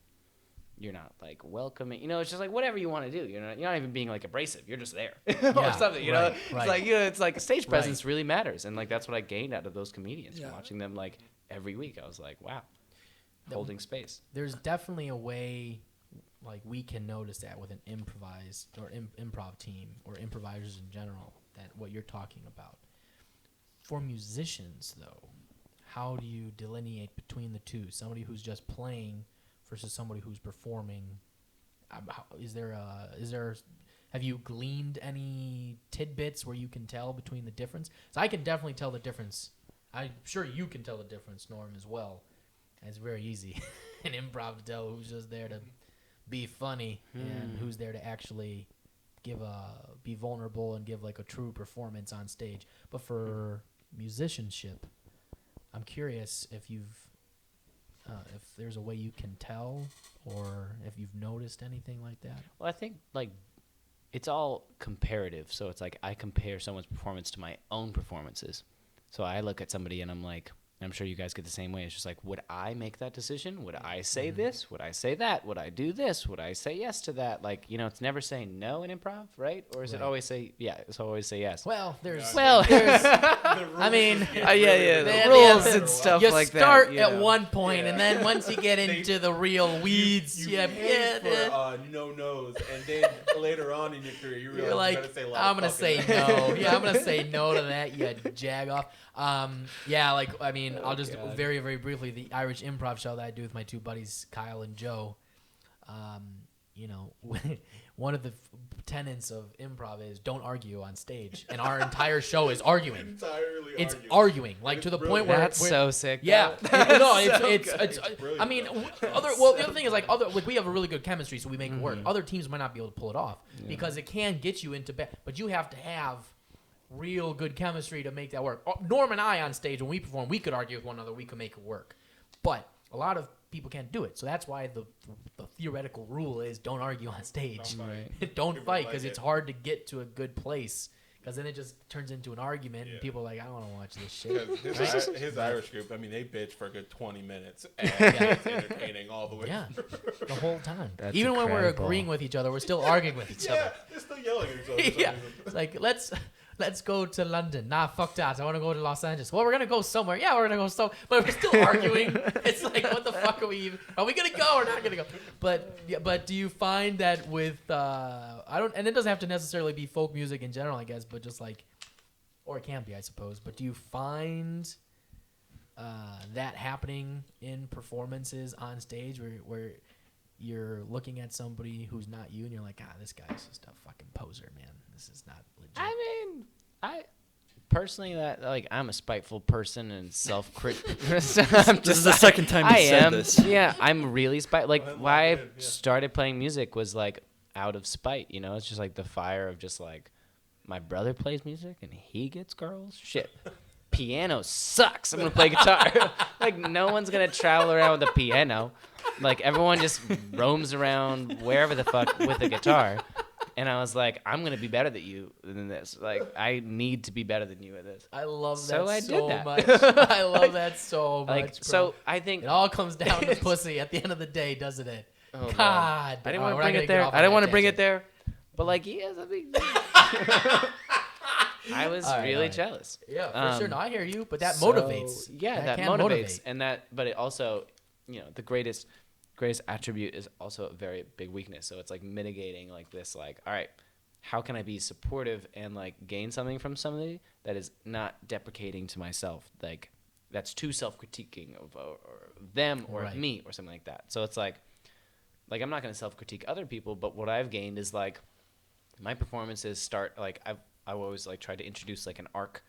D: You're not like welcoming, you know, it's just like whatever you want to do. You're not even being like abrasive. You're just there or something, you know? It's like, you know, it's like stage presence really matters. And like, that's what I gained out of those comedians watching them like every week. I was like, wow, holding space.
B: There's definitely a way, like we can notice that with an improvised or improv team or improvisers in general, that what you're talking about. For musicians though, how do you delineate between the two? Somebody who's just playing versus somebody who's performing? Have you gleaned any tidbits where you can tell between the difference? So I can definitely tell the difference. I'm sure you can tell the difference, Norm, as well. And it's very easy in improv to tell who's just there to be funny and who's there to actually be vulnerable and give like a true performance on stage. But for musicianship, I'm curious if there's a way you can tell, or if you've noticed anything like that.
D: Well, I think like it's all comparative. So it's like I compare someone's performance to my own performances. So I look at somebody and I'm like, I'm sure you guys get the same way. It's just like, would I make that decision? Would I say this? Would I say that? Would I do this? Would I say yes to that? Like, you know, it's never saying no in improv, right? Or is it always say, it's always say yes?
B: Well, there's
D: I mean, the rules and stuff
B: you
D: like that.
B: You start at one point, and then once you get into the real weeds,
G: you pay for no-nos, and then later on in your career, you realize
B: you're like,
G: you gotta say a lot
B: I'm
G: of
B: gonna say
G: fucking
B: no. Yeah, I'm gonna say no to that. You jag off. I'll just very, very briefly, the Irish improv show that I do with my two buddies, Kyle and Joe. One of the tenets of improv is don't argue on stage, and our entire show is arguing. It's arguing, like to the point where
D: that's so sick.
B: Yeah, it's
G: brilliant,
B: I mean, the other thing is like we have a really good chemistry, so we make it work. Other teams might not be able to pull it off because it can get you into bed, but you have to have real good chemistry to make that work. Norm and I on stage, when we perform, we could argue with one another, we could make it work, but a lot of people can't do it. So that's why the theoretical rule is don't argue on stage. Don't fight, because it's hard to get to a good place, because then it just turns into an argument and people are like, I don't want to watch this shit.
G: His Irish group, I mean, they bitch for a good 20 minutes, and it's entertaining all the way through.
B: The whole time.
D: That's
B: Even when we're
D: incredible.
B: agreeing with each other, we're still arguing with each other.
G: They're still yelling at each other. For some
B: Yeah,
G: reason.
B: it's like let's go to London. Nah, fuck that. I want to go to Los Angeles. Well, we're gonna go somewhere. Yeah, we're gonna go somewhere, but we're still arguing. It's like, what the fuck are we even? Are we gonna go or not gonna go? But do you find that with and it doesn't have to necessarily be folk music in general, I guess, but just like, or it can be, I suppose. But do you find that happening in performances on stage where you're looking at somebody who's not you and you're like, this guy's just a fucking poser, man. This is not legit.
D: I mean, I personally, I'm a spiteful person and self-critic.
E: This is the second time you said this.
D: Yeah, I'm really spiteful. Like, why I started playing music was like out of spite. You know, it's just like the fire of just like, my brother plays music and he gets girls. Shit. Piano sucks. I'm gonna play guitar. Like, no one's gonna travel around with a piano. Like, everyone just roams around wherever the fuck with a guitar. And I was like, I'm gonna be better than this. Like, I need to be better than you at this.
B: I love that
D: So I did that.
B: much. I love that so much.
D: Like,
B: bro.
D: so I think
B: it all comes down to pussy at the end of the day, doesn't it?
D: Oh,
B: God,
D: I didn't want to bring it there. I didn't want to bring it there. But like, yes, I mean, I was really jealous.
B: Yeah, for sure. No, I hear you, but that
D: So,
B: motivates.
D: Yeah, that
B: can
D: motivates,
B: motivate.
D: and but it also, the greatest attribute is also a very big weakness. So it's like mitigating like this, like, all right, how can I be supportive and like gain something from somebody that is not deprecating to myself, like that's too self-critiquing of or them or of me or something like that. So it's like I'm not going to self-critique other people, but what I've gained is like my performances start like I've always like tried to introduce like an arc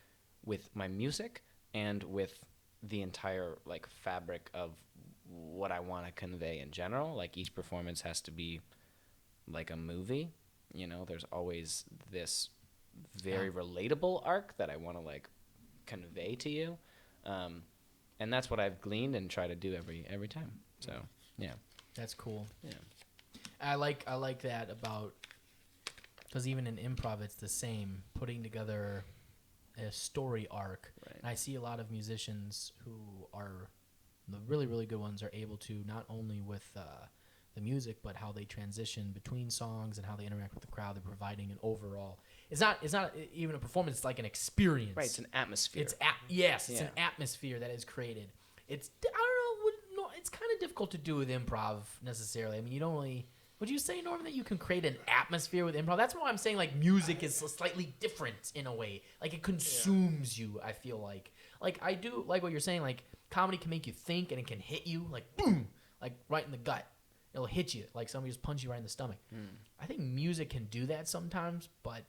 D: with my music and with the entire like fabric of what I want to convey in general. Like, each performance has to be like a movie. There's always this very relatable arc that I want to like convey to you, and that's what I've gleaned and try to do every time. So yeah,
B: that's cool.
D: Yeah,
B: I like that about, because even in improv it's the same, putting together a story arc.
D: Right.
B: And I see a lot of musicians who are the really, really good ones are able to, not only with the music, but how they transition between songs and how they interact with the crowd. They're providing an overall. It's not even a performance. It's like an experience.
D: right. It's an atmosphere.
B: It's an atmosphere that is created. It's it's kind of difficult to do with improv necessarily. I mean, you don't really. Would you say, Norm, that you can create an atmosphere with improv? That's why I'm saying like music is slightly different in a way. Like, it consumes you. I feel like I do like what you're saying. Like, comedy can make you think and it can hit you like boom. like right in the gut. It'll hit you like somebody just punch you right in the stomach. I think music can do that sometimes, but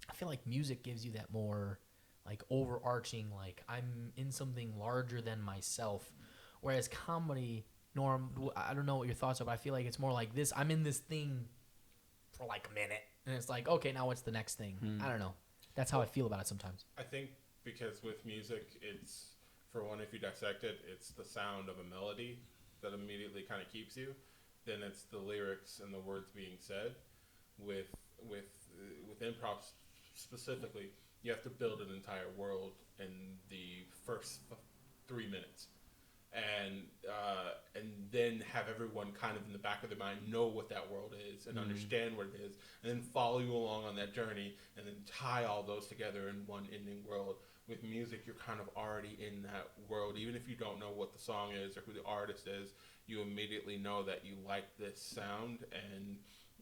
B: I feel like music gives you that more like overarching, like I'm in something larger than myself. Whereas comedy, Norm, I don't know what your thoughts are, but I feel like it's more like this. I'm in this thing for like a minute, and it's like, okay, now what's the next thing? I don't know. That's how I feel about it sometimes.
G: I think because with music, it's, for one, if you dissect it, it's the sound of a melody that immediately kind of keeps you. Then it's the lyrics and the words being said. With improv specifically, you have to build an entire world in the first 3 minutes, and then have everyone kind of in the back of their mind know what that world is and understand what it is, and then follow you along on that journey, and then tie all those together in one ending world. With music, you're kind of already in that world. Even if you don't know what the song is or who the artist is, you immediately know that you like this sound, and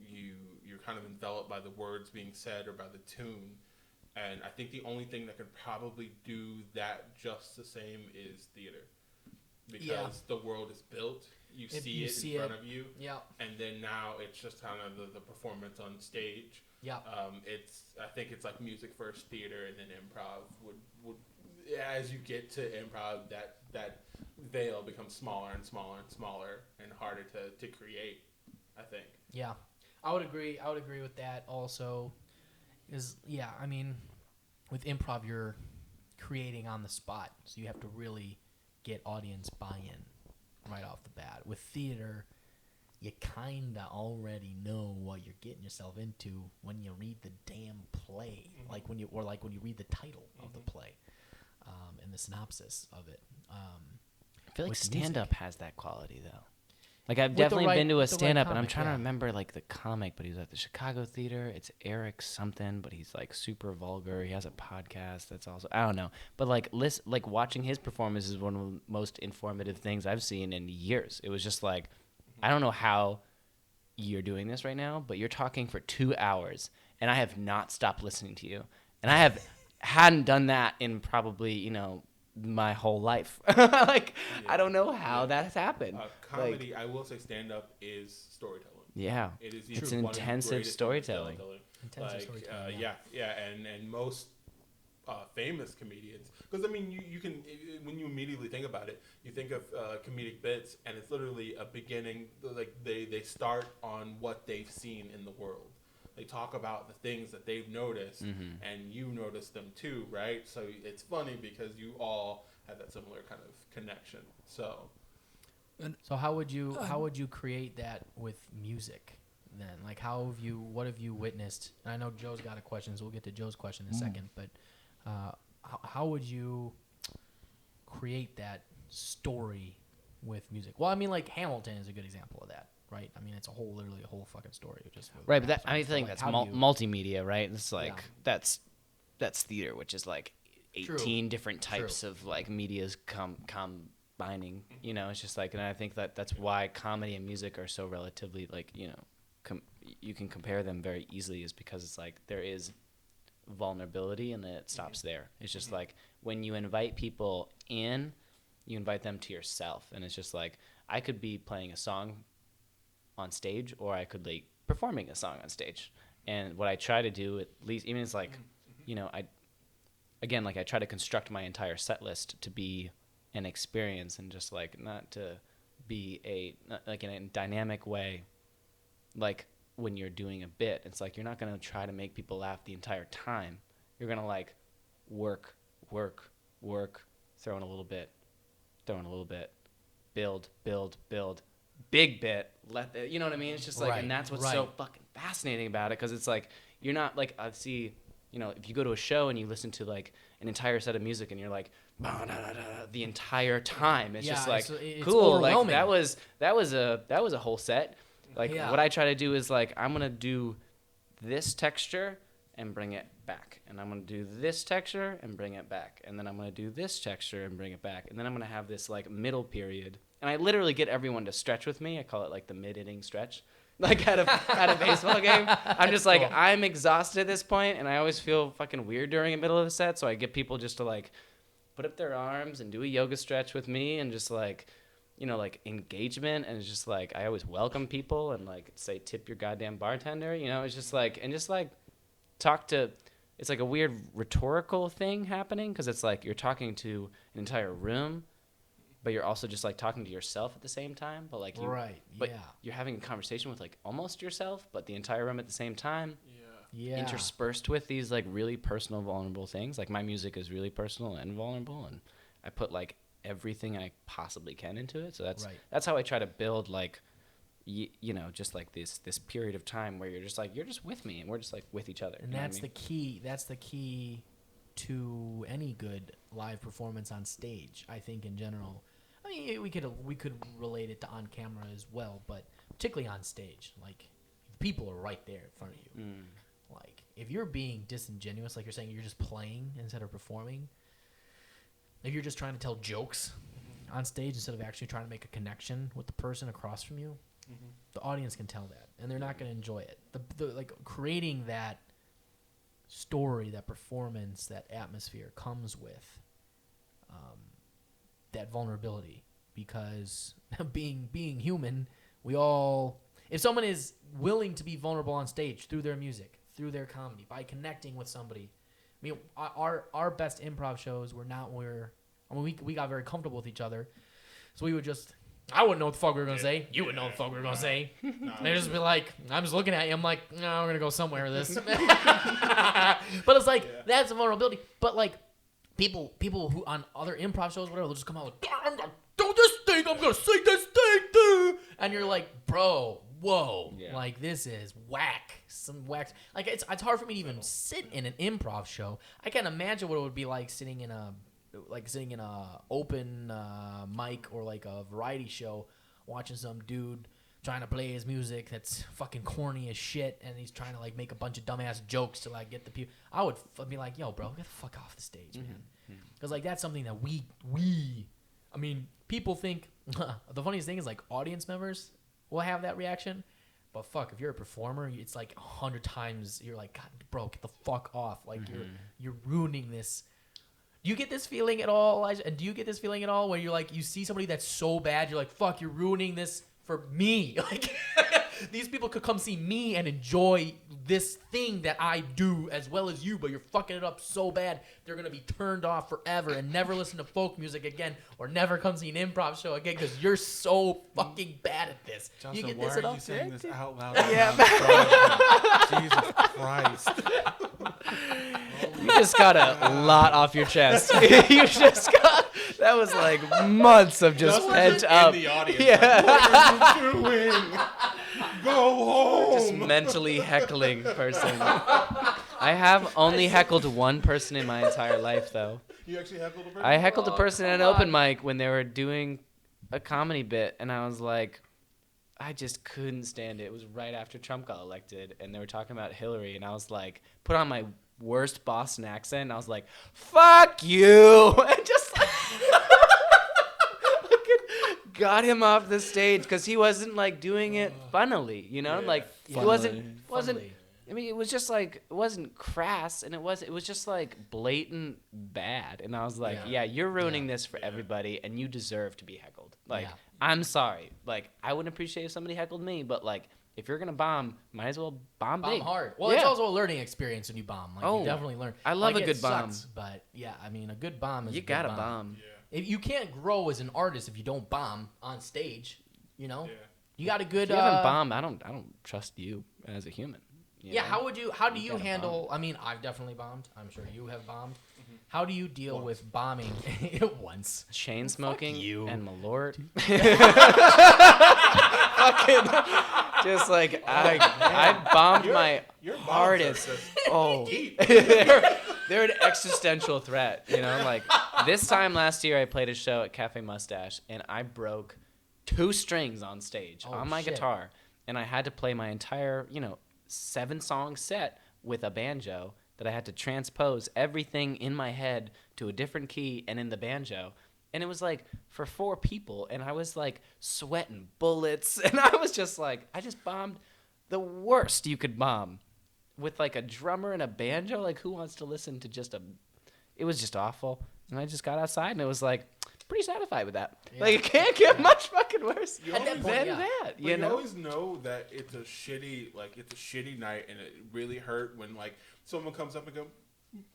G: you're kind of enveloped by the words being said or by the tune. And I think the only thing that could probably do that just the same is theater. Because the world is built, you see it in front of you, and then now it's just kind of the performance on stage. I think it's like music first, theater, and then improv would as you get to improv, that veil becomes smaller and smaller and smaller and harder to create, I think.
B: Yeah, I would agree with that also. Is I mean, with improv you're creating on the spot, so you have to really get audience buy-in right off the bat. With theater, you kinda already know what you're getting yourself into when you read the damn play, like when you read the title of the play, and the synopsis of it.
D: I feel like
B: with
D: stand-up
B: music.
D: has that quality though. Like I've
B: With the
D: definitely
B: right-
D: been to a
B: with the right
D: stand-up, and I'm
B: comic,
D: trying to
B: yeah.
D: remember like the comic, but he was at the Chicago Theater. It's Eric something, but he's like super vulgar. He has a podcast that's also, I don't know, but like watching his performance is one of the most informative things I've seen in years. It was just like, I don't know how you're doing this right now, but you're talking for 2 hours, and I have not stopped listening to you, and I hadn't done that in probably my whole life. Like I don't know how that has happened.
G: Comedy, I will say stand-up is storytelling.
D: Yeah,
G: It is
D: it's
G: one of the
D: intensive
G: greatest forms of
D: storytelling.
B: Intensive storytelling,
G: and most famous comedians, because I mean you can, when you immediately think about it, you think of comedic bits, and it's literally a beginning, like they start on what they've seen in the world. They talk about the things that they've noticed, and you notice them too, right? So it's funny because you all have that similar kind of connection. So
B: how would you create that with music then? Like what have you witnessed? And I know Joe's got a question, so we'll get to Joe's question in a second, but how would you create that story with music? Well, I mean, like Hamilton is a good example of that, right? I mean, it's literally a whole fucking story. Just
D: Right, but I think that's multimedia, right? It's like
B: Yeah.
D: that's theater, which is like 18 different types of like medias combining. It's just like, and I think that's why comedy and music are so relatively like you can compare them very easily, is because it's like there is vulnerability and then it stops there. It's just like when you invite people in, you invite them to yourself, and it's just like I could be playing a song on stage, or I could like performing a song on stage. And what I try to do, at least, even it's like, I try to construct my entire set list to be an experience, and just like not to be like in a dynamic way. Like when you're doing a bit, it's like you're not gonna try to make people laugh the entire time. You're gonna like work, throw in a little bit, build, big bit. You know what I mean? It's just like, and that's what's so fucking fascinating about it, because it's like you're not like, I see, if you go to a show and you listen to like an entire set of music and you're like the entire time, it's just like
B: it's
D: cool. Like
B: overwhelming.
D: that was a whole set. Like what I try to do is like I'm gonna do this texture and bring it back, and I'm gonna do this texture and bring it back, and then I'm gonna do this texture and bring it back, and then I'm gonna have this like middle period, and I literally get everyone to stretch with me. I call it like the mid-inning stretch, like at a baseball game. I'm just like, I'm exhausted at this point, and I always feel fucking weird during the middle of a set, so I get people just to like put up their arms and do a yoga stretch with me, and just like like engagement, and it's just like I always welcome people and like say tip your goddamn bartender, it's just like, and just like talk to, it's like a weird rhetorical thing happening because it's like you're talking to an entire room, but you're also just like talking to yourself at the same time, but like you're having a conversation with like almost yourself, but the entire room at the same time.
F: Yeah.
D: Interspersed with these like really personal, vulnerable things. Like my music is really personal and vulnerable, and I put like everything I possibly can into it. So that's how I try to build like, just like this period of time where you're just with me, and we're just like with each other.
B: And that's the key. That's the key to any good live performance on stage. I think in general. I mean, we could relate it to on camera as well, but particularly on stage, like people are right there in front of you. Like, if you're being disingenuous, like you're saying, you're just playing instead of performing. If you're just trying to tell jokes on stage instead of actually trying to make a connection with the person across from you, the audience can tell that, and they're not going to enjoy it. The like creating that story, that performance, that atmosphere comes with that vulnerability, because being human, we all. If someone is willing to be vulnerable on stage through their music, through their comedy, by connecting with somebody, I mean, our best improv shows were not where, I mean, we got very comfortable with each other, so we would just, I wouldn't know what the fuck we were gonna say, you wouldn't know what the fuck we were gonna say, and they'd just be like, I'm just looking at you, I'm like, no, we're gonna go somewhere with this, but it's like that's a vulnerability, but like people who on other improv shows, whatever, they'll just come out like, I'm gonna do this thing, I'm gonna say this thing, dude, and you're like, bro. Whoa, like this is whack. Some whack. Like it's hard for me to even sit in an improv show. I can't imagine what it would be like sitting in a open mic or like a variety show, watching some dude trying to play his music that's fucking corny as shit, and he's trying to like make a bunch of dumbass jokes to like get the people. I would be like, yo, bro, get the fuck off the stage, man, because like that's something that we. I mean, people think the funniest thing is like audience members will have that reaction, but fuck, if you're a performer, it's like 100 times you're like, God, bro, get the fuck off, like you're ruining this. Do you get this feeling at all, Elijah? And do you get this feeling at all when you're like, you see somebody that's so bad, you're like, fuck, you're ruining this for me, like these people could come see me and enjoy this thing that I do as well as you, but you're fucking it up so bad they're gonna be turned off forever and never listen to folk music again, or never come see an improv show again because you're so fucking bad at this.
G: Johnson,
B: You get
G: why
B: this
G: are
B: at all?
G: you saying this out loud? Jesus Christ.
D: You just got a lot off your chest. You just got, that was like months of just pent up.
G: In the audience.
D: Yeah.
G: Like, what are you doing? Go home.
D: Just mentally heckling person. I have only heckled one person in my entire life, though.
G: You actually heckled a person?
D: I heckled a person at an open mic when they were doing a comedy bit, and I was like, I just couldn't stand it. It was right after Trump got elected, and they were talking about Hillary, and I was like, put on my worst Boston accent, and I was like, fuck you! And just like, got him off the stage because he wasn't like doing it funnily, like he wasn't. I mean, it was just like, it wasn't crass, and it was just like blatant bad, and I was like, yeah you're ruining this for everybody, and you deserve to be heckled. Like, I'm sorry, like I wouldn't appreciate if somebody heckled me, but like if you're gonna bomb, might as well bomb big.
B: Hard. Well, it's also a learning experience when you bomb. Like, you definitely learn.
D: I love
B: like,
D: a good bomb.
B: Sucks, but yeah, I mean, a good bomb is
D: you
B: a good
D: gotta
B: bomb.
D: bomb.
B: If you can't grow as an artist if you don't bomb on stage, you got a good.
D: If you haven't bombed, I don't trust you as a human. You know?
B: How do you handle? Bomb. I mean, I've definitely bombed. I'm sure you have bombed. How do you deal with bombing once?
D: Chain smoking and Malort. Just like I bombed my hardest. Oh, they're an existential threat. Like this time last year, I played a show at Cafe Mustache, and I broke 2 strings on stage on my guitar, and I had to play my entire 7-song set with a banjo that I had to transpose everything in my head to a different key and in the banjo. And it was like for 4 people, and I was like sweating bullets, and I was just like, I just bombed the worst you could bomb with like a drummer and a banjo. Like, who wants to listen to it was just awful. And I just got outside, and it was like, pretty satisfied with that.
B: Yeah.
D: Like, it can't get much fucking worse
B: At that point,
D: than
B: yeah.
D: that.
G: But
D: You know?
G: always know that it's a shitty night, and it really hurt when like someone comes up and go,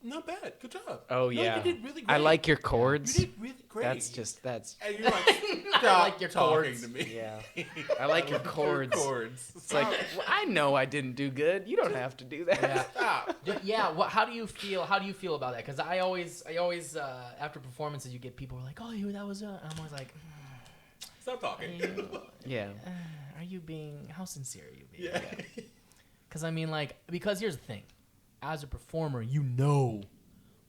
G: "Not bad, good job."
D: Oh,
G: No,
D: yeah.
G: you did really great.
D: I like your chords.
G: You did really great.
D: That's.
G: And you're like, stop
B: I like your
G: talking
B: chords.
G: to me.
D: Yeah. I like your chords. It's like, well, I know I didn't do good. You don't have to do that.
B: Yeah.
G: Stop.
B: Yeah. How do you feel? How do you feel about that? Because I always after performances, you get people who are like, "Oh, that was," and I'm always like,
G: Stop talking.
D: Yeah.
B: "Are you being? How sincere are you being?"
G: Yeah.
B: Because I mean, like, because here's the thing, as a performer, you know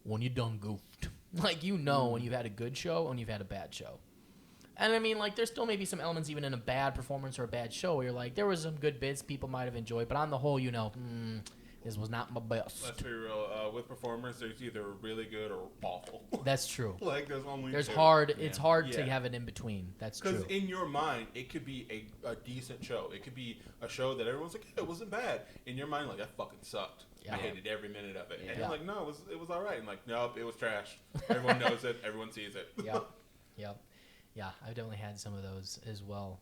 B: when you done goofed. Like, you know when you've had a good show and you've had a bad show. And I mean, like, there's still maybe some elements even in a bad performance or a bad show where you're like, there was some good bits people might have enjoyed, but on the whole, this was not my best.
G: Let's be real. With performers, there's either really good or awful.
B: That's true.
G: Like there's only
B: There's
G: two.
B: it's hard to
G: Yeah.
B: have it in between. That's true.
G: Because in your mind, it could be a decent show. It could be a show that everyone's like, it wasn't bad. In your mind, like, that fucking sucked.
B: Yeah.
G: I hated every minute of it. And
B: Yeah.
G: you're like, no, it was all right. And like, nope, it was trash. Everyone knows it. Everyone sees it.
B: Yep. Yeah, I've definitely had some of those as well.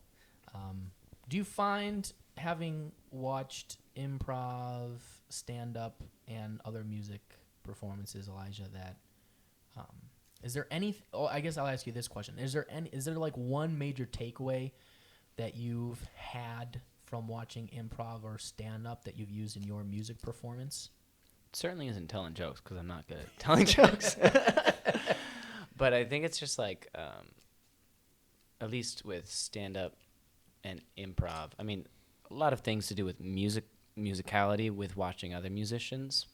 B: Do you find, having watched improv, stand-up, and other music performances, Elijah, that is there any? Oh, I guess I'll ask you this question: Is there like one major takeaway that you've had from watching improv or stand-up that you've used in your music performance?
D: It certainly isn't telling jokes because I'm not good at telling jokes. But I think it's just like, at least with stand-up and improv, I mean, a lot of things to do with musicality with watching other musicians,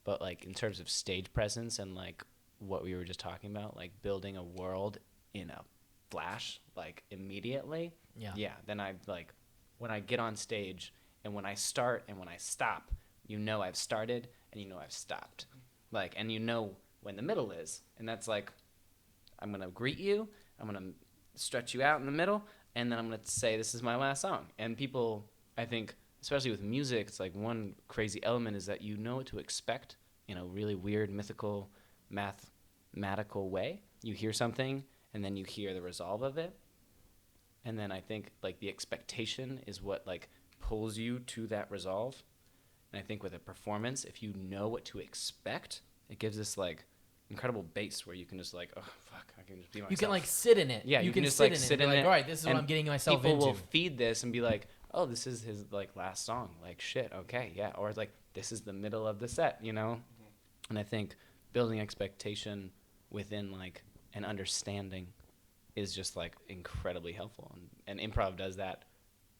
D: but like in terms of stage presence and like what we were just talking about, like building a world in a flash, like immediately.
B: Yeah.
D: Then I like, when I get on stage and when I start and when I stop, I've started and I've stopped. Like, and when the middle is, and that's like, I'm going to greet you, I'm going to stretch you out in the middle, and then I'm going to say, this is my last song. And people, I think, especially with music, it's like one crazy element is that you know what to expect in a really weird, mythical, mathematical way. You hear something, and then you hear the resolve of it. And then I think, like, the expectation is what, like, pulls you to that resolve. And I think with a performance, if you know what to expect, it gives this, like, incredible base where you can just, like, oh, fuck, I can just be myself.
B: You can like sit in it.
D: Yeah,
B: you can
D: just
B: sit
D: like
B: in
D: sit
B: it.
D: in
B: Like,
D: it.
B: all right, this is what
D: and
B: I'm getting myself
D: people
B: into.
D: will feed this and be like, oh, this is his like last song. Like, shit, okay, yeah. Or like, this is the middle of the set, And I think building expectation within like an understanding is just like incredibly helpful. And improv does that.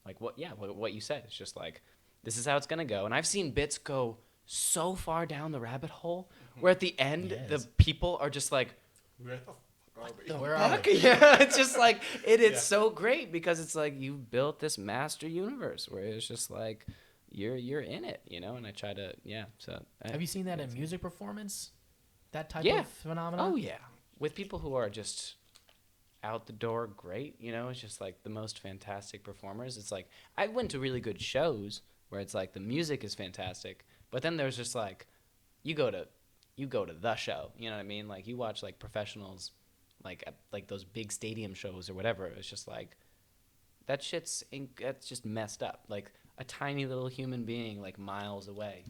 D: Like what you said. It's just like, this is how it's gonna go. And I've seen bits go so far down the rabbit hole where at the end the people are just like,
G: Where the fuck are we?
B: Where are
D: fuck?
B: we?
D: Yeah, it's just like it's
G: Yeah.
D: so great because it's like you've built this master universe where it's just like you're in it, And I try to So
B: Have you seen that in music performance? That type
D: Yeah.
B: of phenomenon?
D: Oh yeah, with people who are just out the door great, It's just like the most fantastic performers. It's like I went to really good shows where it's like the music is fantastic, but then there's just like you go to the show, you know what I mean? Like you watch like professionals like at like those big stadium shows or whatever. It's just like that's just messed up. Like a tiny little human being like miles away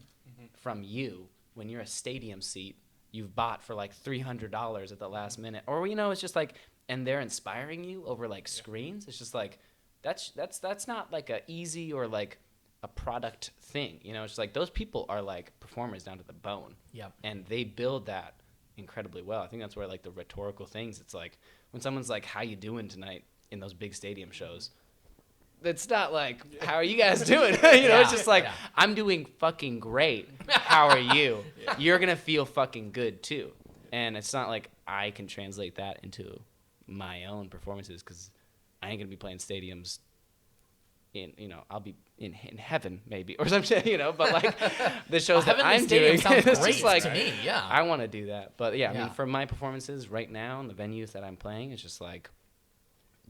D: from you when you're a stadium seat you've bought for like $300 at the last minute, or it's just like, and they're inspiring you over like screens. It's just like that's not like a easy or like a product thing, It's just like those people are like performers down to the bone.
B: Yep.
D: And they build that incredibly well. I think that's where like the rhetorical things, it's like when someone's like, how you doing tonight in those big stadium shows, it's not like, how are you guys doing? It's just like, I'm doing fucking great. How are you? You're going to feel fucking good too. And it's not like I can translate that into my own performances because I ain't going to be playing stadiums I'll be in heaven maybe or something, but like the shows that
B: Heavenly
D: I'm
B: Stadium
D: doing,
B: sounds
D: it's
B: great
D: just like,
B: to me, yeah.
D: I want to do that. But I
B: Yeah.
D: mean, for my performances right now in the venues that I'm playing, it's just like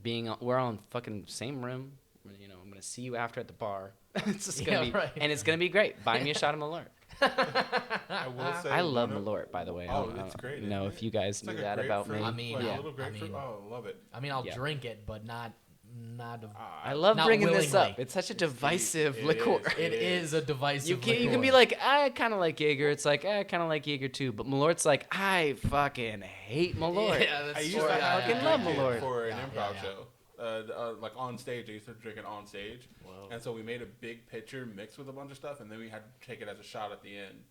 D: we're all in fucking same room. I'm going to see you after at the bar. It's just going to be,
B: right.
D: and it's going to be great. Buy me a shot of Malort.
G: I will say
D: I love
G: one of-
D: Malort, by the way.
G: Oh,
D: I don't
G: it's great,
D: know
G: isn't
D: if
G: it?
D: you guys
G: It's
D: knew
G: like a
D: that about me.
G: grapefruit,
B: I mean,
G: like
B: yeah,
G: a little grapefruit.
B: I
G: I love it.
B: I mean, I'll
D: Yeah.
B: drink it, but not.
D: I love
B: Not
D: bringing this
B: willingly.
D: up. It's such a divisive
G: It
D: liqueur.
G: is.
B: It is a divisive.
D: You can be
B: liqueur.
D: like, I kind of like Jaeger. It's like, I kind of like Jaeger too. But Malort's like, I fucking hate Malort.
B: Yeah, that's
G: I used
B: true.
G: to
B: Yeah,
G: fucking
B: yeah,
G: love
B: yeah,
G: Malort
B: yeah.
G: for an
B: Yeah,
G: improv
B: yeah,
G: show. Like on stage, I used to drink it on stage, and so we made a big pitcher mixed with a bunch of stuff, and then we had to take it as a shot at the end.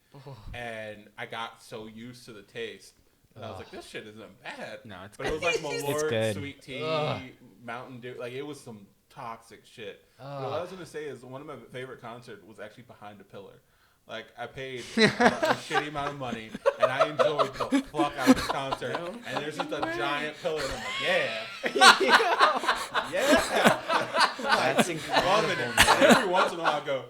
G: And I got so used to the taste, and I was like, "This shit isn't bad."
D: No, it's
G: but it was like Malort,
D: good.
G: sweet tea,
B: Ugh.
G: Mountain Dew. Like it was some toxic shit. But what I was gonna say is one of my favorite concerts was actually Behind a Pillar. Like, I paid a shitty amount of money, and I enjoyed the fuck out of this concert. And there's just a giant pillar, and I'm like, yeah. Yeah.
D: That's
G: Loving it. And every once in a while I go,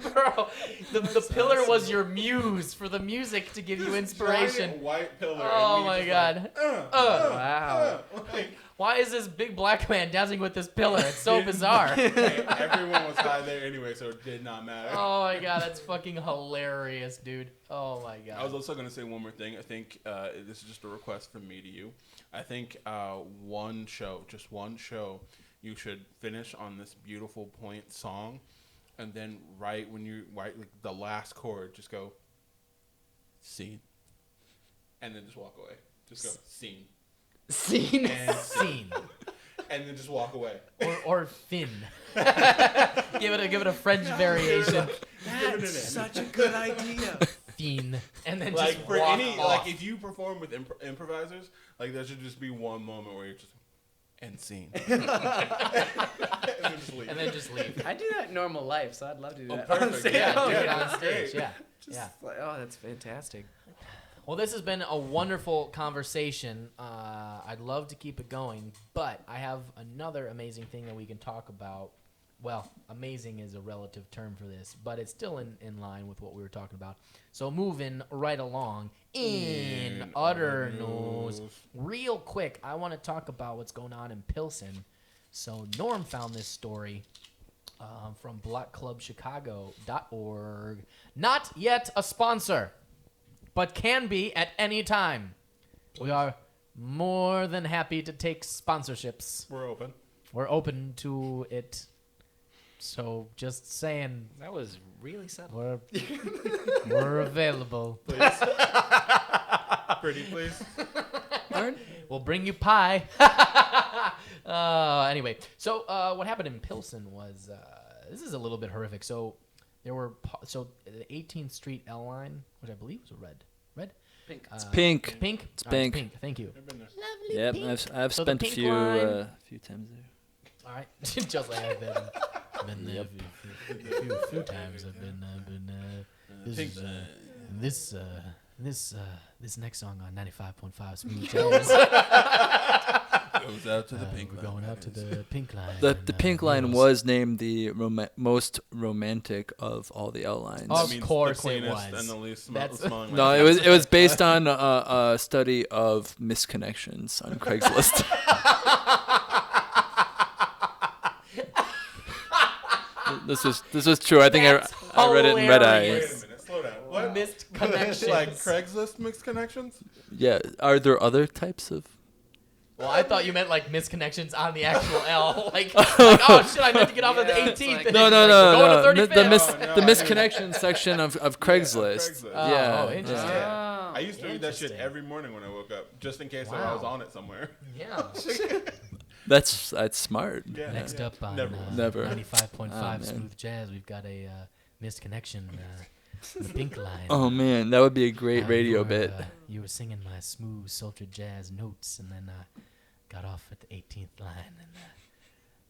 B: Bro, the pillar was your muse for the music to give you inspiration.
G: giant white pillar.
B: Oh
G: and me
B: my
G: just
B: god.
D: Wow.
G: Like,
B: Why is this big black man dancing with this pillar? It's so bizarre.
G: hey, everyone was high there anyway, so it did not matter.
B: Oh my god, that's fucking hilarious, dude. Oh my
G: I was
B: god.
G: also going to say one more thing. I think this is just a request from me to you. I think one show, you should finish on this beautiful point song, and then when you write like the last chord, just go scene, and then just walk away. Just go scene,
D: Scene.
G: and,
B: Scene.
G: and then just walk away.
B: Or fin. give it a French variation.
G: That's such a good idea.
B: Fin. And then
G: Like
B: just
G: for
B: walk
G: any,
B: off.
G: like if you perform with improvisers, like there should just be one moment where you're just end scene, and then just leave.
B: and then just leave.
D: I do that in normal life, so I'd love to do that.
G: perfect.
D: on stage.
B: Yeah, do
G: Yeah,
B: it on
G: that's
B: stage.
G: great.
B: Yeah.
D: Just
B: Yeah.
D: like, oh, that's fantastic.
B: Well, this has been a wonderful conversation. I'd love to keep it going, but I have another amazing thing that we can talk about. Well, amazing is a relative term for this, but it's still in line with what we were talking about. So moving right along, in other news, real quick, I want to talk about what's going on in Pilsen. So Norm found this story from blockclubchicago.org. Not yet a sponsor, but can be at any time. We are more than happy to take sponsorships.
G: We're open.
B: We're open to it. So just saying,
D: That was really subtle.
B: we're available.
G: Pretty please.
B: We'll bring you pie. Anyway, so what happened in Pilsen was this is a little bit horrific. So there were the 18th Street L line, which I believe was a red.
D: Pink.
E: It's pink.
B: Pink.
E: It's
B: Oh,
E: pink.
B: pink. Thank you.
G: I've been there.
E: Yep, I've
B: So the
E: spent a
B: pink
E: few
B: line-
E: times there.
B: All right, just like I've been there a few times. I've been this next song on 95.5 Smooth Jazz.
G: Goes out to the pink
B: We're
G: line.
B: going out to the pink line.
E: The
B: and,
E: pink line
B: girls.
E: was named the most romantic of all the L lines.
B: Of
G: That means
B: course
G: the
B: it
G: cleanest
B: was.
G: And the least
B: That's-
G: smelling.
E: No,
G: like
E: it was based on a study of misconnections on Craigslist. This was true. I think
B: That's
E: I read it in Red Eye.
G: Wait
B: hilarious.
G: a minute, slow down. What?
B: Missed connections.
G: Like Craigslist mixed connections?
E: Yeah, are there other types of?
B: Well, I thought you meant like misconnections on the actual L. Like oh shit, I meant to get off at the
D: Yeah, it's
B: 18th.
D: like-
B: and
E: No,
B: then, like, we're going to 35th.
E: The
G: no,
E: misconnection section of
G: Craigslist.
E: Craigslist. Yeah.
B: Oh, interesting.
E: yeah.
G: I used to read that shit
B: Interesting.
G: every morning when I woke up, just in case I
B: Wow.
G: was on it somewhere.
B: Yeah.
E: That's smart.
G: Yeah.
B: Next up on
E: Never.
B: 95.5
E: Oh, man.
B: Smooth Jazz, we've got a missed connection. The pink line.
E: Oh man, that would be a great radio bit.
B: You were singing my smooth, sultry jazz notes, and then got off at the 18th line, and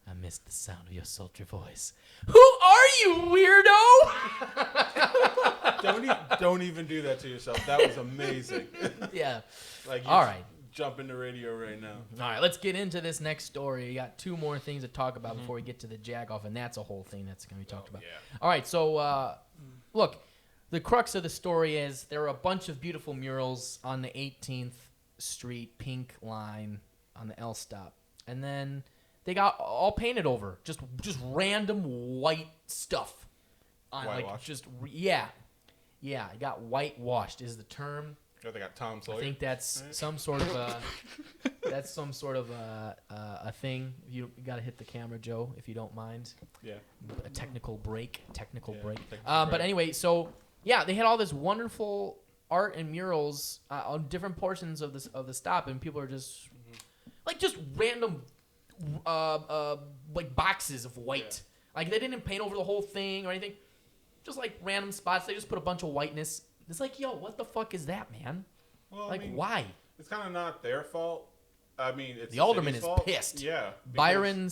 B: I missed the sound of your sultry voice. Who are you, weirdo?
G: Don't even do that to yourself. That was amazing.
B: Yeah.
G: Like, you
B: All
G: just
B: right.
G: jump into radio right now.
B: All right, let's get into this next story. We got two more things to talk about before we get to the jag-off, and that's a whole thing that's going to be talked about.
G: Yeah.
B: All right, so look, the crux of the story is there are a bunch of beautiful murals on the 18th Street pink line on the L stop. And then they got all painted over, just random white stuff on
G: Whitewashed.
B: yeah, it got whitewashed is the term.
G: Oh, they got Tom
B: I
G: Sawyer.
B: think that's some sort of a thing. You got to hit the camera, Joe, if you don't mind.
G: Yeah.
B: A technical break.
G: technical
B: But
G: break.
B: anyway, so yeah, they had all this wonderful art and murals on different portions of the stop, and people are just like just random like boxes of white. Like they didn't paint over the whole thing or anything. Just like random spots. They just put a bunch of whiteness. It's like, yo, what the fuck is that, man?
G: Well,
B: Like,
G: I mean,
B: why?
G: It's kind of not their fault. I mean, it's
B: The alderman
G: city's
B: is
G: fault.
B: pissed.
G: Yeah.
B: Byron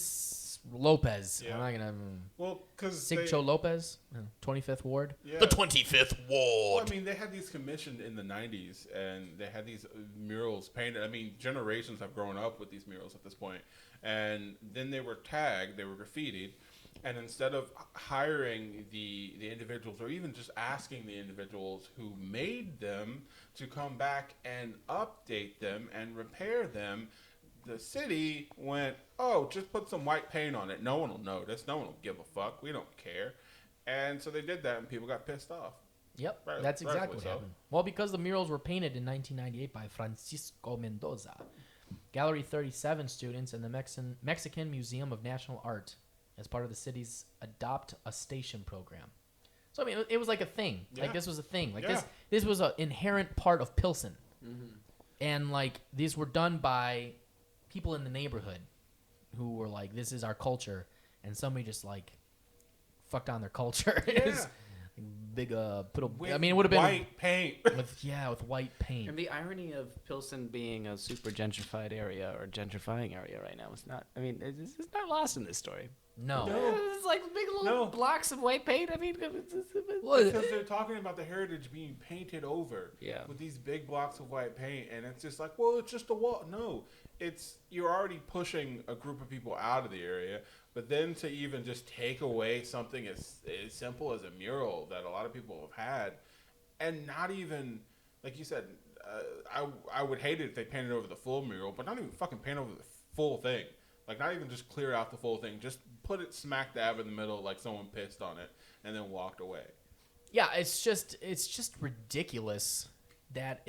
B: Lopez.
G: Yeah.
B: I'm not gonna.
G: Well, because
B: Sigcho Lopez, 25th Ward.
G: Yeah.
B: The 25th
G: Well,
B: Ward.
G: I mean, they had these commissioned in the 90s, and they had these murals painted. I mean, generations have grown up with these murals at this point. And then they were tagged, they were graffitied. And instead of hiring the individuals or even just asking the individuals who made them to come back and update them and repair them, the city went, oh, just put some white paint on it. No one will notice. No one will give a fuck. We don't care. And so they did that, and people got pissed off.
B: Yep,
G: Right,
B: that's exactly
G: rightfully
B: what
G: so.
B: happened. Well, because the murals were painted in 1998 by Francisco Mendoza, Gallery 37 students in the Mexican Museum of National Art as part of the city's Adopt a Station program. So, I mean, it was like a thing.
G: Yeah.
B: Like, this was a thing. Like,
G: Yeah.
B: this was an inherent part of Pilsen. And, like, these were done by people in the neighborhood who were like, this is our culture. And somebody just, like, fucked on their culture. It's big, put a,
G: With
B: I mean, it would have been
G: white paint.
B: with white paint.
D: And the irony of Pilsen being a super gentrified area or gentrifying area right now is not. I mean, it's not lost in this story.
B: No.
D: It's like big little
G: No.
D: blocks of white paint. I mean,
G: Because they're talking about the heritage being painted over
D: Yeah.
G: with these big blocks of white paint, and it's just like, well, it's just a wall. No, it's you're already pushing a group of people out of the area, but then to even just take away something as simple as a mural that a lot of people have had, and not even, like you said, I would hate it if they painted over the full mural, but not even fucking paint over the full thing. Like, not even just clear out the full thing. Just put it smack dab in the middle like someone pissed on it and then walked away.
B: Yeah, it's just ridiculous that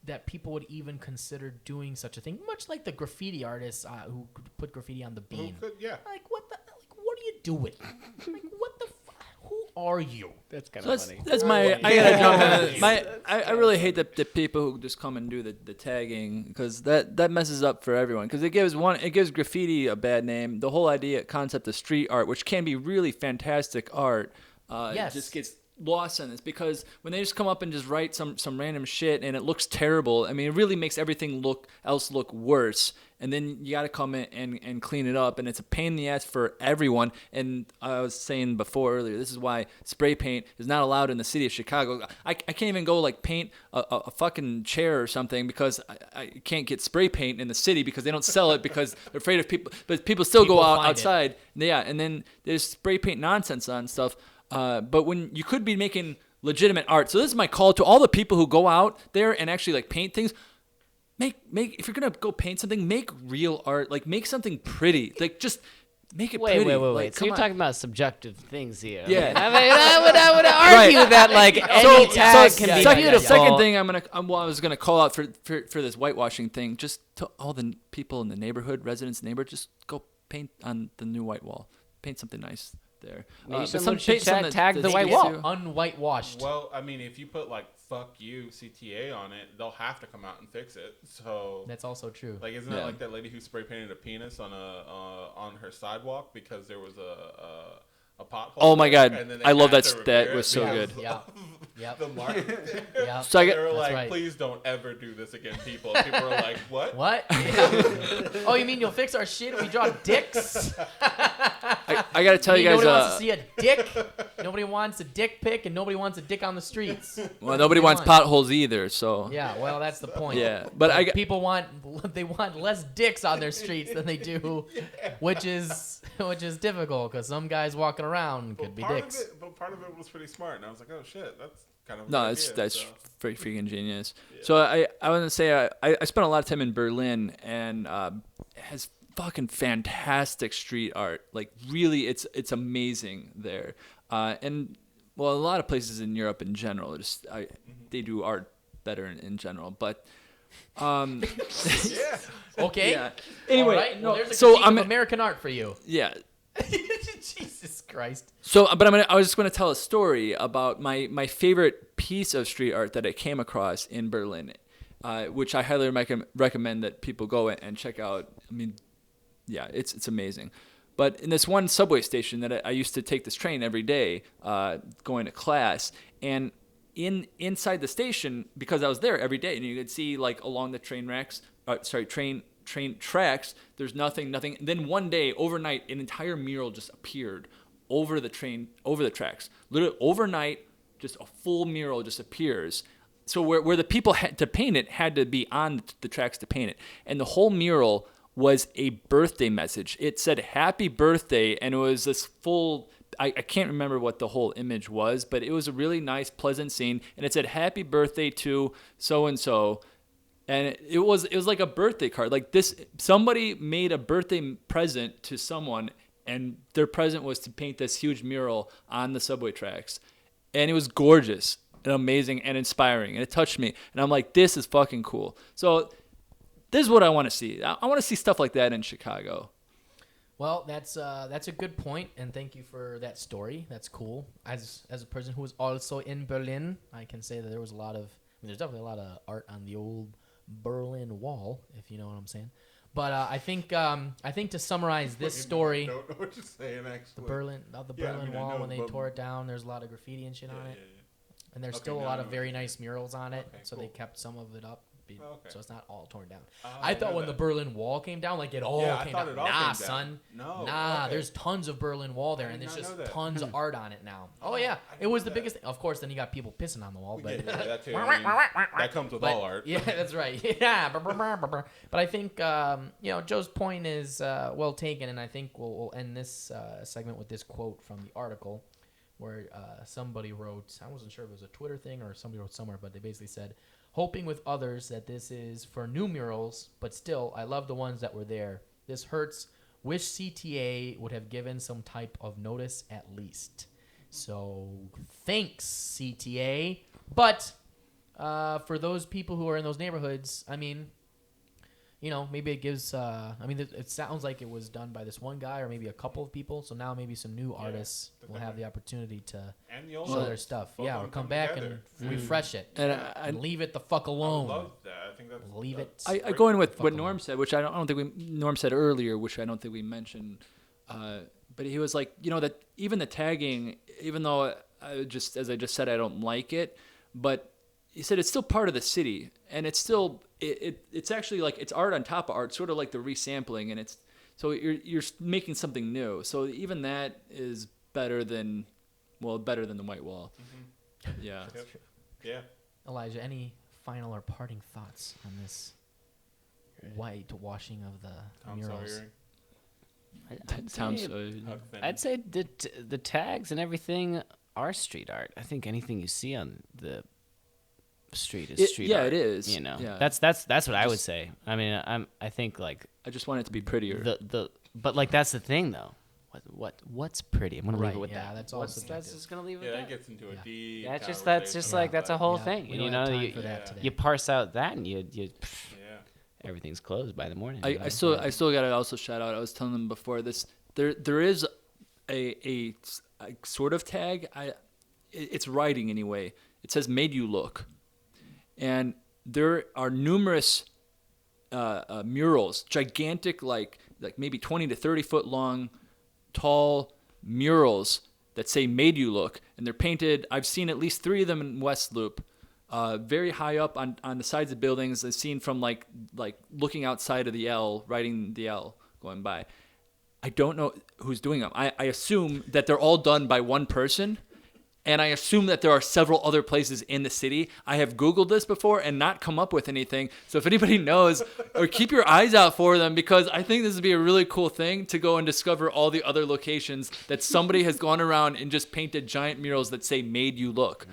B: that people would even consider doing such a thing. Much like the graffiti artists who put graffiti on the bean.
G: Yeah.
B: Like, what are you doing? Like, what the who are you?
D: that's kind
E: So
D: of
E: that's
D: funny.
E: that's my. I gotta jump in. I really hate the people who just come and do the tagging because that messes up for everyone because it gives graffiti a bad name. The whole concept of street art, which can be really fantastic art,
B: Yes.
E: just gets lost in this because when they just come up and just write some random shit and it looks terrible. I mean, it really makes everything look worse. And then you got to come in and clean it up, and it's a pain in the ass for everyone. And I was saying before earlier, this is why spray paint is not allowed in the city of Chicago. I can't even go like paint a fucking chair or something because I can't get spray paint in the city because they don't sell it because they're afraid of people. But people still
B: People
E: go out
B: find it.
E: outside. Yeah, and then there's spray paint nonsense on stuff. But when you could be making legitimate art, so this is my call to all the people who go out there and actually like paint things. Make if you're gonna go paint something, make real art. Like make something pretty. Like just make it
D: Wait.
E: pretty.
D: So
E: Like,
D: you're
E: come
D: talking about subjective things here.
E: Yeah.
D: I mean, I would argue that like any tag can be
E: second,
D: beautiful.
E: second thing I was gonna call out for this whitewashing thing, just to all the people in the neighborhood, residents in the neighborhood, just go paint on the new white wall. Paint something nice there.
D: Maybe
E: But
D: someone
E: paint
D: should
E: something
D: tag the
E: that's
D: white
E: easy
D: wall.
E: to-
B: Unwhitewashed.
G: Well, I mean, if you put like "fuck you" CTA on it, they'll have to come out and fix it. So,
B: That's also true.
G: like, isn't
E: Yeah.
G: it like that lady who spray painted a penis on her sidewalk because there was a pothole?
E: Oh my
G: there,
E: God,
G: and then they
E: I love
G: had
E: that.
G: to repair
E: That
G: it
E: was so
G: because
E: good.
B: Yeah. Yep.
G: The mark.
B: Yeah.
E: So I
G: They
E: get.
G: were
B: That's
G: like,
B: right.
G: please don't ever do this again, people. And people were like, what?
B: What? Yeah. Oh, you mean you'll fix our shit if we draw dicks?
E: I gotta tell you guys.
B: Nobody wants to see a dick. Nobody wants a dick pic, and nobody wants a dick on the streets.
E: Well, nobody wants potholes either. So.
B: Yeah, well, that's the point.
E: Yeah, but I.
B: People want less dicks on their streets than they do, which is difficult because some guys walking around could be dicks.
G: But part of it was pretty smart, and I was like, oh shit, that's kind of a
E: No,
G: good
E: that's
G: idea,
E: that's
G: so.
E: freaking genius. So I want to say I spent a lot of time in Berlin and has fucking fantastic street art. Like really, it's amazing there. And well, a lot of places in Europe in general, they do art better in general. But
B: Okay.
E: yeah. Anyway,
B: all right. Well,
E: no,
B: there's a
E: so
B: critique
E: I'm
B: of American art for you.
E: yeah.
B: Jesus Christ.
E: So, but I was just going to tell a story about my favorite piece of street art that I came across in Berlin, which I highly recommend that people go and check out. I mean, yeah, it's amazing. But in this one subway station that I used to take this train every day, going to class, and inside the station, because I was there every day, and you could see like along the train tracks, there's nothing. And then one day, overnight, an entire mural just appeared over the tracks. Literally overnight, just a full mural just appears. So where the people had to paint it had to be on the tracks to paint it. And the whole mural was a birthday message. It said happy birthday, and it was this full, I can't remember what the whole image was, but it was a really nice, pleasant scene. And it said happy birthday to so-and-so. And it was like a birthday card. Like somebody made a birthday present to someone, and their present was to paint this huge mural on the subway tracks. And it was gorgeous and amazing and inspiring. And it touched me. And I'm like, this is fucking cool. So this is what I want to see. I want to see stuff like that in Chicago.
B: Well, that's a good point, and thank you for that story. That's cool. As a person who was also in Berlin, I can say that there was there's definitely a lot of art on the old Berlin Wall, if you know what I'm saying. But I think to summarize this story,
G: I don't know what you're saying, actually.
B: the Berlin Wall, when they tore it down, there's a lot of graffiti and shit on it. And there's still a lot of very nice murals on it, so they kept some of it up. So it's not all torn down. I thought when the Berlin Wall came down, like it all came down. Nah, son.
G: No.
B: There's tons of Berlin Wall there, and there's just tons of art on it now. Oh, yeah. It was the biggest thing. Of course, then you got people pissing on the wall. But
G: that too. I mean, that comes with all art.
B: Yeah, that's right. Yeah. But I think, Joe's point is well taken, and I think we'll end this segment with this quote from the article where somebody wrote, I wasn't sure if it was a Twitter thing or somebody wrote somewhere, but they basically said, hoping with others that this is for new murals, but still, I love the ones that were there. This hurts. Wish CTA would have given some type of notice at least. So, thanks, CTA. But for those people who are in those neighborhoods, I mean, maybe it gives, it sounds like it was done by this one guy or maybe a couple of people. So now maybe some new artists will have the opportunity to show their stuff. Yeah, or come back and refresh it and leave it the fuck alone.
G: I love that. I think that's
B: leave it.
E: I go in with what Norm said, which I don't think Norm said earlier, which I don't think we mentioned. But he was like, that even the tagging, even though as I just said, I don't like it, but he said it's still part of the city, and it's still it's actually like it's art on top of art, sort of like the resampling, and it's so you're making something new. So even that is better than the white wall. Mm-hmm. Yeah.
G: Yeah.
B: Elijah, any final or parting thoughts on this white washing of the murals?
D: I'd say the tags and everything are street art. I think anything you see on the street is street art.
E: Yeah, it is.
D: Yeah. That's what I would say. I mean, I think like
E: I just want it to be prettier.
D: But like that's the thing though. What's pretty? I'm gonna leave it with that.
B: That's all.
D: That's just gonna leave it.
G: Yeah, that gets into a deep.
D: That's just like that's a whole thing.
B: We don't have time for that today.
D: You parse out that and you everything's closed by the morning.
E: I still gotta also shout out. I was telling them before this. There is a sort of tag. It's writing anyway. It says "Made You Look," and there are numerous murals, gigantic, like maybe 20 to 30 foot long, tall murals that say "Made You Look," and they're painted. I've seen at least 3 of them in West Loop, very high up on the sides of buildings. I've seen from like looking outside of the L, writing the L going by. I don't know who's doing them. I assume that they're all done by one person, and I assume that there are several other places in the city. I have Googled this before and not come up with anything. So if anybody knows, or keep your eyes out for them, because I think this would be a really cool thing to go and discover all the other locations that somebody has gone around and just painted giant murals that say "Made You Look."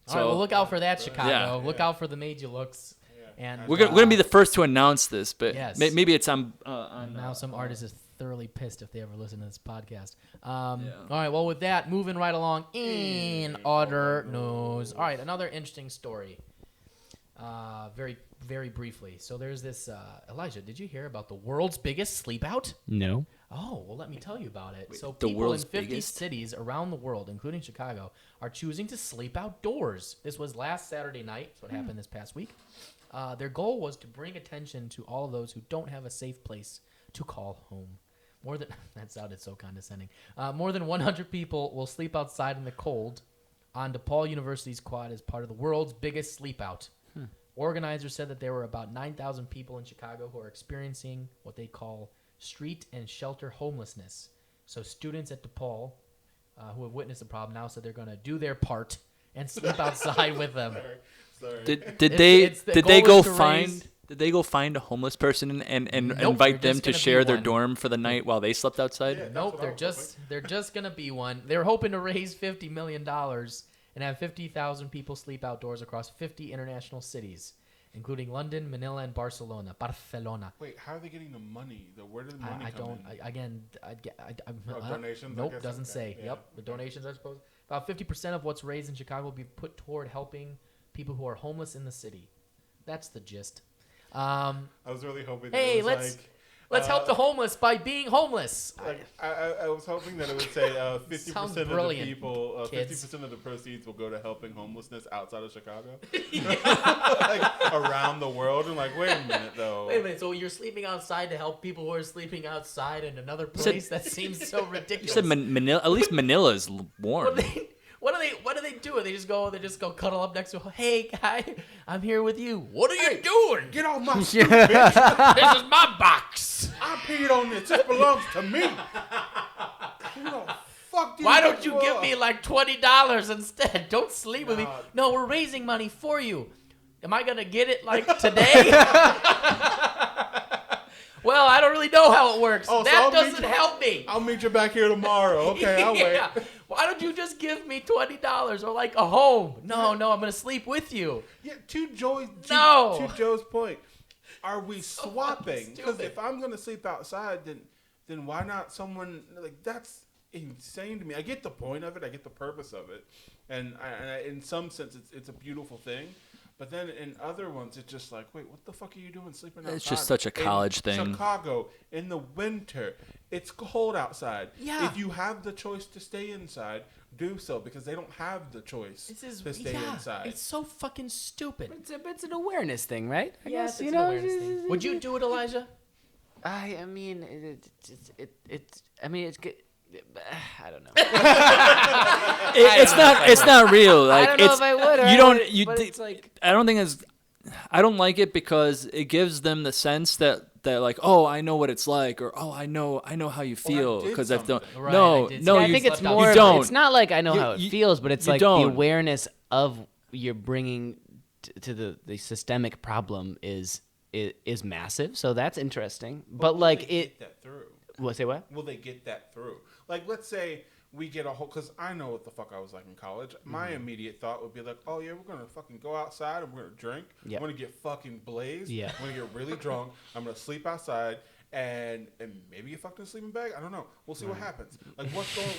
B: So, all right, well, look out for that, Chicago.
E: Yeah.
B: Look out for the "Made You Looks." And
E: We're gonna be the first to announce this, but
B: Yes.
E: maybe it's on.
B: now some artist is thoroughly pissed if they ever listen to this podcast. All right, well, with that, moving right along in other news. All right, another interesting story. Very, very briefly. So there's this, Elijah, did you hear about the world's biggest sleep out?
D: No.
B: Oh, well, let me tell you about it. So
E: the
B: people
E: world's
B: in 50
E: biggest?
B: cities around the world, including Chicago, are choosing to sleep outdoors. This was last Saturday night. That's what happened this past week. Their goal was to bring attention to all of those who don't have a safe place to call home. That sounded so condescending. More than 100 people will sleep outside in the cold on DePaul University's quad as part of the world's biggest sleep out. Organizers said that there were about 9,000 people in Chicago who are experiencing what they call street and shelter homelessness. So students at DePaul who have witnessed the problem now said they're going to do their part and sleep outside with them.
G: Sorry.
E: Did
B: It's the
E: they
B: goal
E: go
B: is to
E: find?
B: raise-
E: Did they go find a homeless person and
B: Nope,
E: invite
B: they're
E: them
B: just
E: to
B: gonna
E: share
B: be
E: their
B: one.
E: dorm for the night while they slept outside?
G: Yeah. That's
B: Nope,
G: what I
B: they're
G: was
B: just going to be one. They're hoping to raise $50 million and have 50,000 people sleep outdoors across 50 international cities, including London, Manila, and Barcelona.
G: Wait, how are they getting the money? Where did the money
B: I
G: come
B: don't.
G: in? Donations, I
B: Nope,
G: guess?
B: doesn't
G: Okay,
B: say.
G: yeah.
B: Yep, the donations, I suppose. About 50% of what's raised in Chicago will be put toward helping people who are homeless in the city. That's the gist.
G: I was really hoping that
B: Hey,
G: it was
B: let's help the homeless by being homeless.
G: I was hoping that it would say 50%
B: Sounds
G: of the
B: brilliant,
G: people,
B: kids.
G: 50% of the proceeds will go to helping homelessness outside of Chicago, like around the world. And like, wait a minute though.
B: Wait a minute. So you're sleeping outside to help people who are sleeping outside in another place? That seems so
E: You
B: ridiculous.
E: said Manila. At least Manila's warm.
B: What do they do? They just go cuddle up next to. Hey guy, I'm here with you. What are you doing?
G: Get off my stoop, bitch!
B: This is my box.
G: I peed on this. This belongs to me. Who the fuck do you
B: Why
G: think
B: don't you
G: you
B: give
G: are?
B: me like $20 instead? Don't sleep with me.
G: Nah.
B: No, we're raising money for you. Am I gonna get it like today? Well, I don't really know how it works.
G: Oh, so
B: That
G: I'll meet
B: doesn't
G: you-
B: help me.
G: I'll meet you back here tomorrow. Okay, I'll wait.
B: Yeah. Why don't you just give me $20 or like a home? No, I'm gonna sleep with you.
G: Yeah, to Joe's point, are we swapping? Because
B: stupid.
G: if I'm gonna sleep outside, then why not someone like that's insane to me. I get the point of it, I get the purpose of it, and in some sense, it's a beautiful thing. But then in other ones, it's just like, wait, what the fuck are you doing sleeping outside?
E: It's just such a college thing.
G: Chicago, in the winter, it's cold outside.
B: Yeah.
G: If you have the choice to stay inside, do so, because they don't have the choice to stay inside.
B: It's so fucking stupid.
D: It's an awareness thing, right? I
B: Yes,
D: guess,
B: it's an awareness thing. Would you do it, Elijah?
D: I mean, it's good. I don't know.
E: It's not real. Like
D: I don't know
E: it's
D: if I would. Or
E: you
D: I
E: don't
D: would,
E: you.
D: but
E: d-
D: it's like
E: I don't think it's. I don't like it because it gives them the sense that like, oh, I know what it's like, or oh, I know how you feel
G: did
E: because I've done.
G: something.
B: Right,
E: No,
B: I did
E: no,
B: something.
D: I
E: you,
D: think it's
B: slept
D: more.
E: you
D: of-
E: don't.
D: It's not like I know how it
E: you-
D: feels, but it's
E: you
D: like
E: don't.
D: the awareness of you're bringing to the systemic problem is massive. So that's interesting. But
G: will
D: like
G: they
D: it.
G: get that through?
D: What say what?
G: Will they get that through? Like, let's say we get a whole, because I know what the fuck I was like in college. My immediate thought would be like, oh yeah, we're gonna fucking go outside and we're gonna drink.
D: Yep.
G: I'm gonna get fucking blazed.
D: Yeah.
G: I'm gonna get really drunk. I'm gonna sleep outside. And maybe you fucked in a sleeping bag. I don't know. We'll see what happens. Like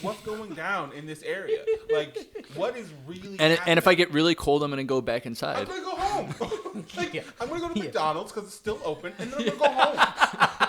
G: what's going down in this area? Like what is really
E: And
G: happening?
E: if I get really cold, I'm gonna go back
G: I'm
E: inside.
G: gonna go home. Like,
B: Yeah.
G: I'm gonna go to McDonald's because it's still open, and then I'm gonna go home.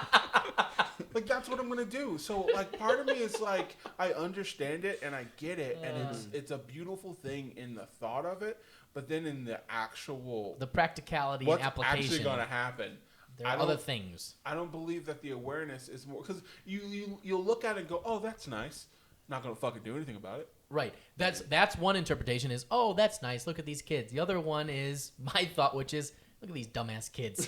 G: Like that's what I'm gonna do. So like, part of me is like, I understand it and I get it, and it's a beautiful thing in the thought of it, but then in the actual
B: The practicality and
G: what's
B: application.
G: actually gonna happen.
B: There are other things.
G: I don't believe that the awareness is more because you'll look at it and go, oh, that's nice. Not gonna fucking do anything about it.
B: Right. That's one interpretation is, oh, that's nice. Look at these kids. The other one is my thought, which is, look at these dumbass kids.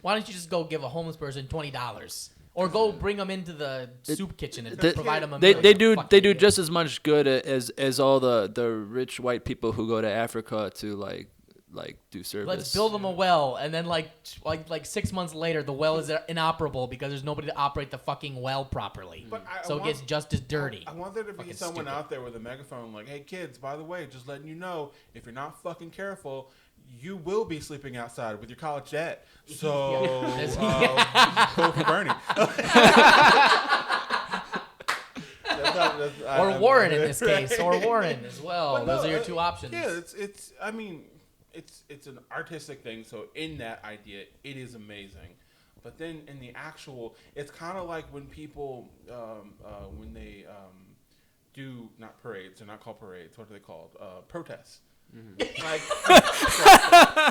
B: Why don't you just go give a homeless person $20 or go bring them into the soup kitchen and provide them a meal?
E: They
B: you
E: do
B: fucking idiot.
E: just as much good as all the rich white people who go to Africa to like do service.
B: Let's build them a well, and then like 6 months later, the well is inoperable because there's nobody to operate the fucking well properly.
G: But I
B: So it
G: want-
B: gets just as dirty.
G: I want there to be
B: Fucking
G: someone
B: stupid.
G: out there with a megaphone like, hey kids, by the way, just letting you know, if you're not fucking careful, you will be sleeping outside with your college debt. So vote for Bernie.
B: Or Warren in this case, or Warren as well.
G: But
B: Those
G: no,
B: are your two options.
G: Yeah, it's. I mean, it's an artistic thing. So in that idea, it is amazing. But then in the actual, it's kind of like when people when they do not parades. They're not called parades. What are they called? Protests. Like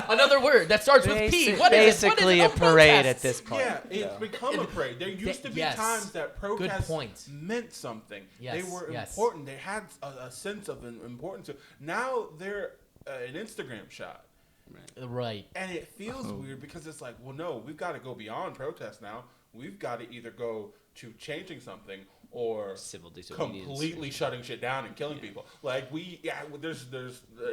B: Another word that starts with P. What is it?
D: Basically
B: What is it?
D: a parade
B: protests.
D: at this point.
G: yeah, it's become a parade. There used to be
B: yes.
G: times that protests
B: point.
G: meant something.
B: Yes,
G: They were
B: yes.
G: important. They had a sense of importance. Now they're an Instagram shot.
B: Right.
G: And it feels weird because it's like, well, no, we've got to go beyond protest now. We've got to either go to changing something or
D: Civil disobedience.
G: completely shutting shit down and killing people. Like there's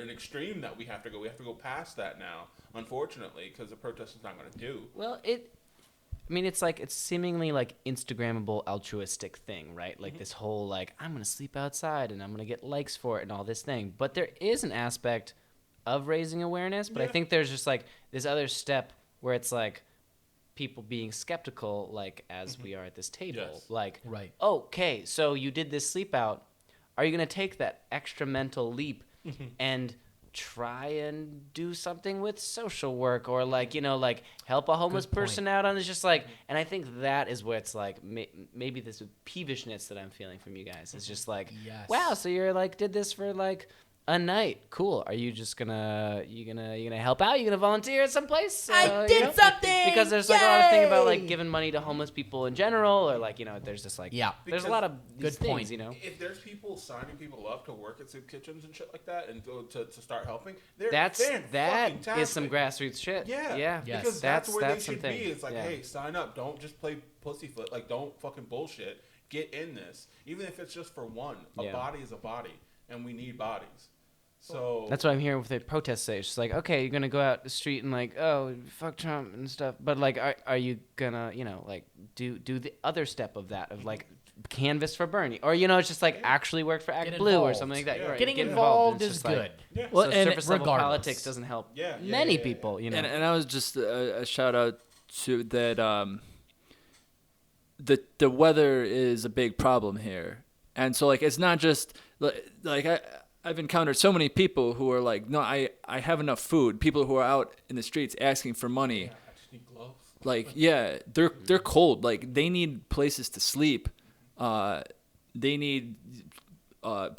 G: an extreme that we have to go. We have to go past that now, unfortunately, because the protest is not going to do.
D: Well, it's seemingly like Instagrammable altruistic thing, right? Like this whole like I'm gonna sleep outside and I'm gonna get likes for it and all this thing. But there is an aspect of raising awareness, but I think there's just like this other step where it's like people being skeptical, like as we are at this table.
G: Yes.
D: Like,
B: Right.
D: Okay, so you did this sleep out. Are you gonna take that extra mental leap and try and do something with social work or like like help a homeless person out on? It's just like, and I think that is where it's like maybe this peevishness that I'm feeling from you guys is just like,
B: Yes.
D: wow, so you're like did this for like a night, cool. Are you just gonna help out? You gonna volunteer at some place?
F: I did something!
D: Because there's like a lot of thing about like
F: Yay!
D: giving money to homeless people in general, or like there's just like
B: Yeah.
D: there's a lot of
B: Good
D: these things,
B: point.
G: If there's people signing people up to work at soup kitchens and shit like that and to start helping,
D: that
G: fan-fucking-tastic.
D: is some grassroots shit.
G: Yeah,
D: yeah.
B: Yes.
G: because that's where they should
D: something.
G: be. It's like,
D: Yeah.
G: hey, sign up. Don't just play pussyfoot. Like, don't fucking bullshit. Get in this, even if it's just for one. A
D: Yeah.
G: body is a body, and we need bodies. So
D: That's what I'm hearing with the protest say. It's just like, okay, you're gonna go out the street and like, oh, fuck Trump and stuff. But like, are you gonna, like, do the other step of that of like canvas for Bernie, or it's just like actually work for Act
B: Get
D: Blue or
B: involved.
D: something like that.
G: Yeah.
D: Right,
B: Getting
D: get
B: involved
D: It's
B: is
D: just like-
B: good.
G: yeah.
E: Well,
D: so
E: and
D: surface level
B: regardless.
D: politics doesn't help
G: Yeah, yeah,
D: many
G: yeah, yeah.
D: people.
E: And I was just a shout out to that. The weather is a big problem here, and so like it's not just like I've encountered so many people who are like, no, I have enough food. People who are out in the streets asking for money.
G: I just need gloves.
E: Like, yeah, they're cold. Like they need places to sleep. They need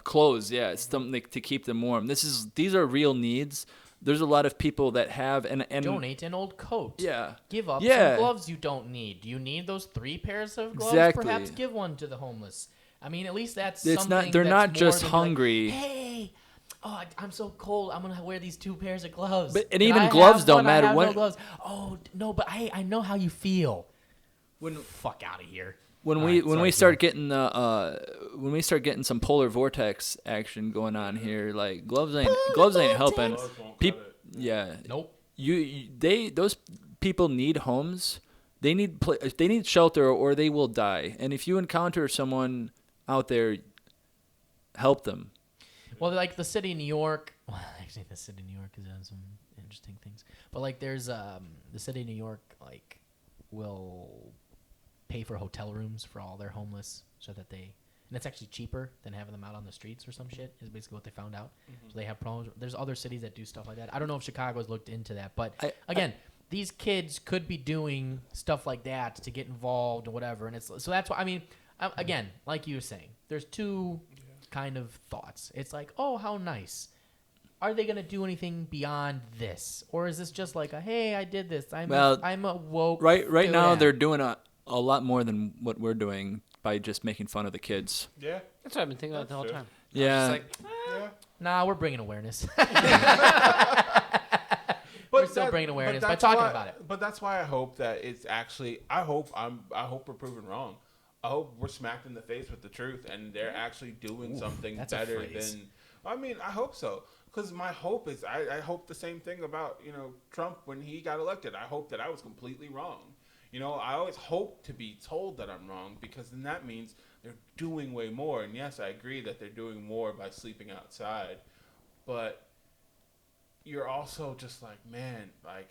E: clothes. Yeah, something to keep them warm. These are real needs. There's a lot of people that have and
B: Donate an old coat.
E: Yeah.
B: Give up
E: Yeah.
B: some gloves you don't need. Do you need those 3 pairs of gloves?
E: Exactly.
B: Perhaps give one to the homeless. I mean, at least that's
E: It's
B: something
E: not. They're
B: that's
E: not
B: more
E: just
B: than
E: hungry.
B: Like, hey, I'm so cold. I'm gonna wear these 2 pairs of gloves.
E: But- and
B: Can
E: even
B: I
E: gloves
B: have
E: don't
B: one? I
E: matter
B: have
E: when-
B: No gloves. Oh no, but hey, I know how you feel.
E: When
B: Fuck out of here.
E: when
B: All
E: we
B: right,
E: when
B: sorry,
E: we start getting when we start getting some polar vortex action going on here, like gloves ain't helping.
G: Gloves won't
E: Peop-
G: cut it.
E: yeah,
B: Nope.
E: those people need homes. They need they need shelter or they will die. And if you encounter someone out there, help them.
B: Well, like the city of New York. Well, actually, the city of New York has done some interesting things. But like, there's the city of New York like will pay for hotel rooms for all their homeless, so that and it's actually cheaper than having them out on the streets or some shit. Is basically what they found out. So they have problems. There's other cities that do stuff like that. I don't know if Chicago's looked into that, but again. These kids could be doing stuff like that to get involved or whatever, and so that's why I mean, again, like you were saying, there's 2 kind of thoughts. It's like, oh, how nice. Are they gonna do anything beyond this, or is this just like a hey, I did this? I'm a woke.
E: Right now
B: student.
E: they're doing a lot more than what we're doing by just making fun of the kids.
G: Yeah.
D: That's what I've been thinking about the whole
G: That's
D: time.
E: Yeah.
D: It's like,
G: Yeah.
B: Nah, we're bringing awareness.
G: But
B: We're still bringing awareness by
G: that's
B: talking
G: why-
B: about it.
G: But that's why I hope that it's actually. I hope we're proven wrong. I hope we're smacked in the face with the truth, and they're actually doing something
B: that's a
G: better
B: phrase.
G: than. I mean, I hope so. Because my hope is, I hope the same thing about Trump when he got elected. I hope that I was completely wrong. I always hope to be told that I'm wrong, because then that means they're doing way more. And yes, I agree that they're doing more by sleeping outside, but you're also just like, man, like,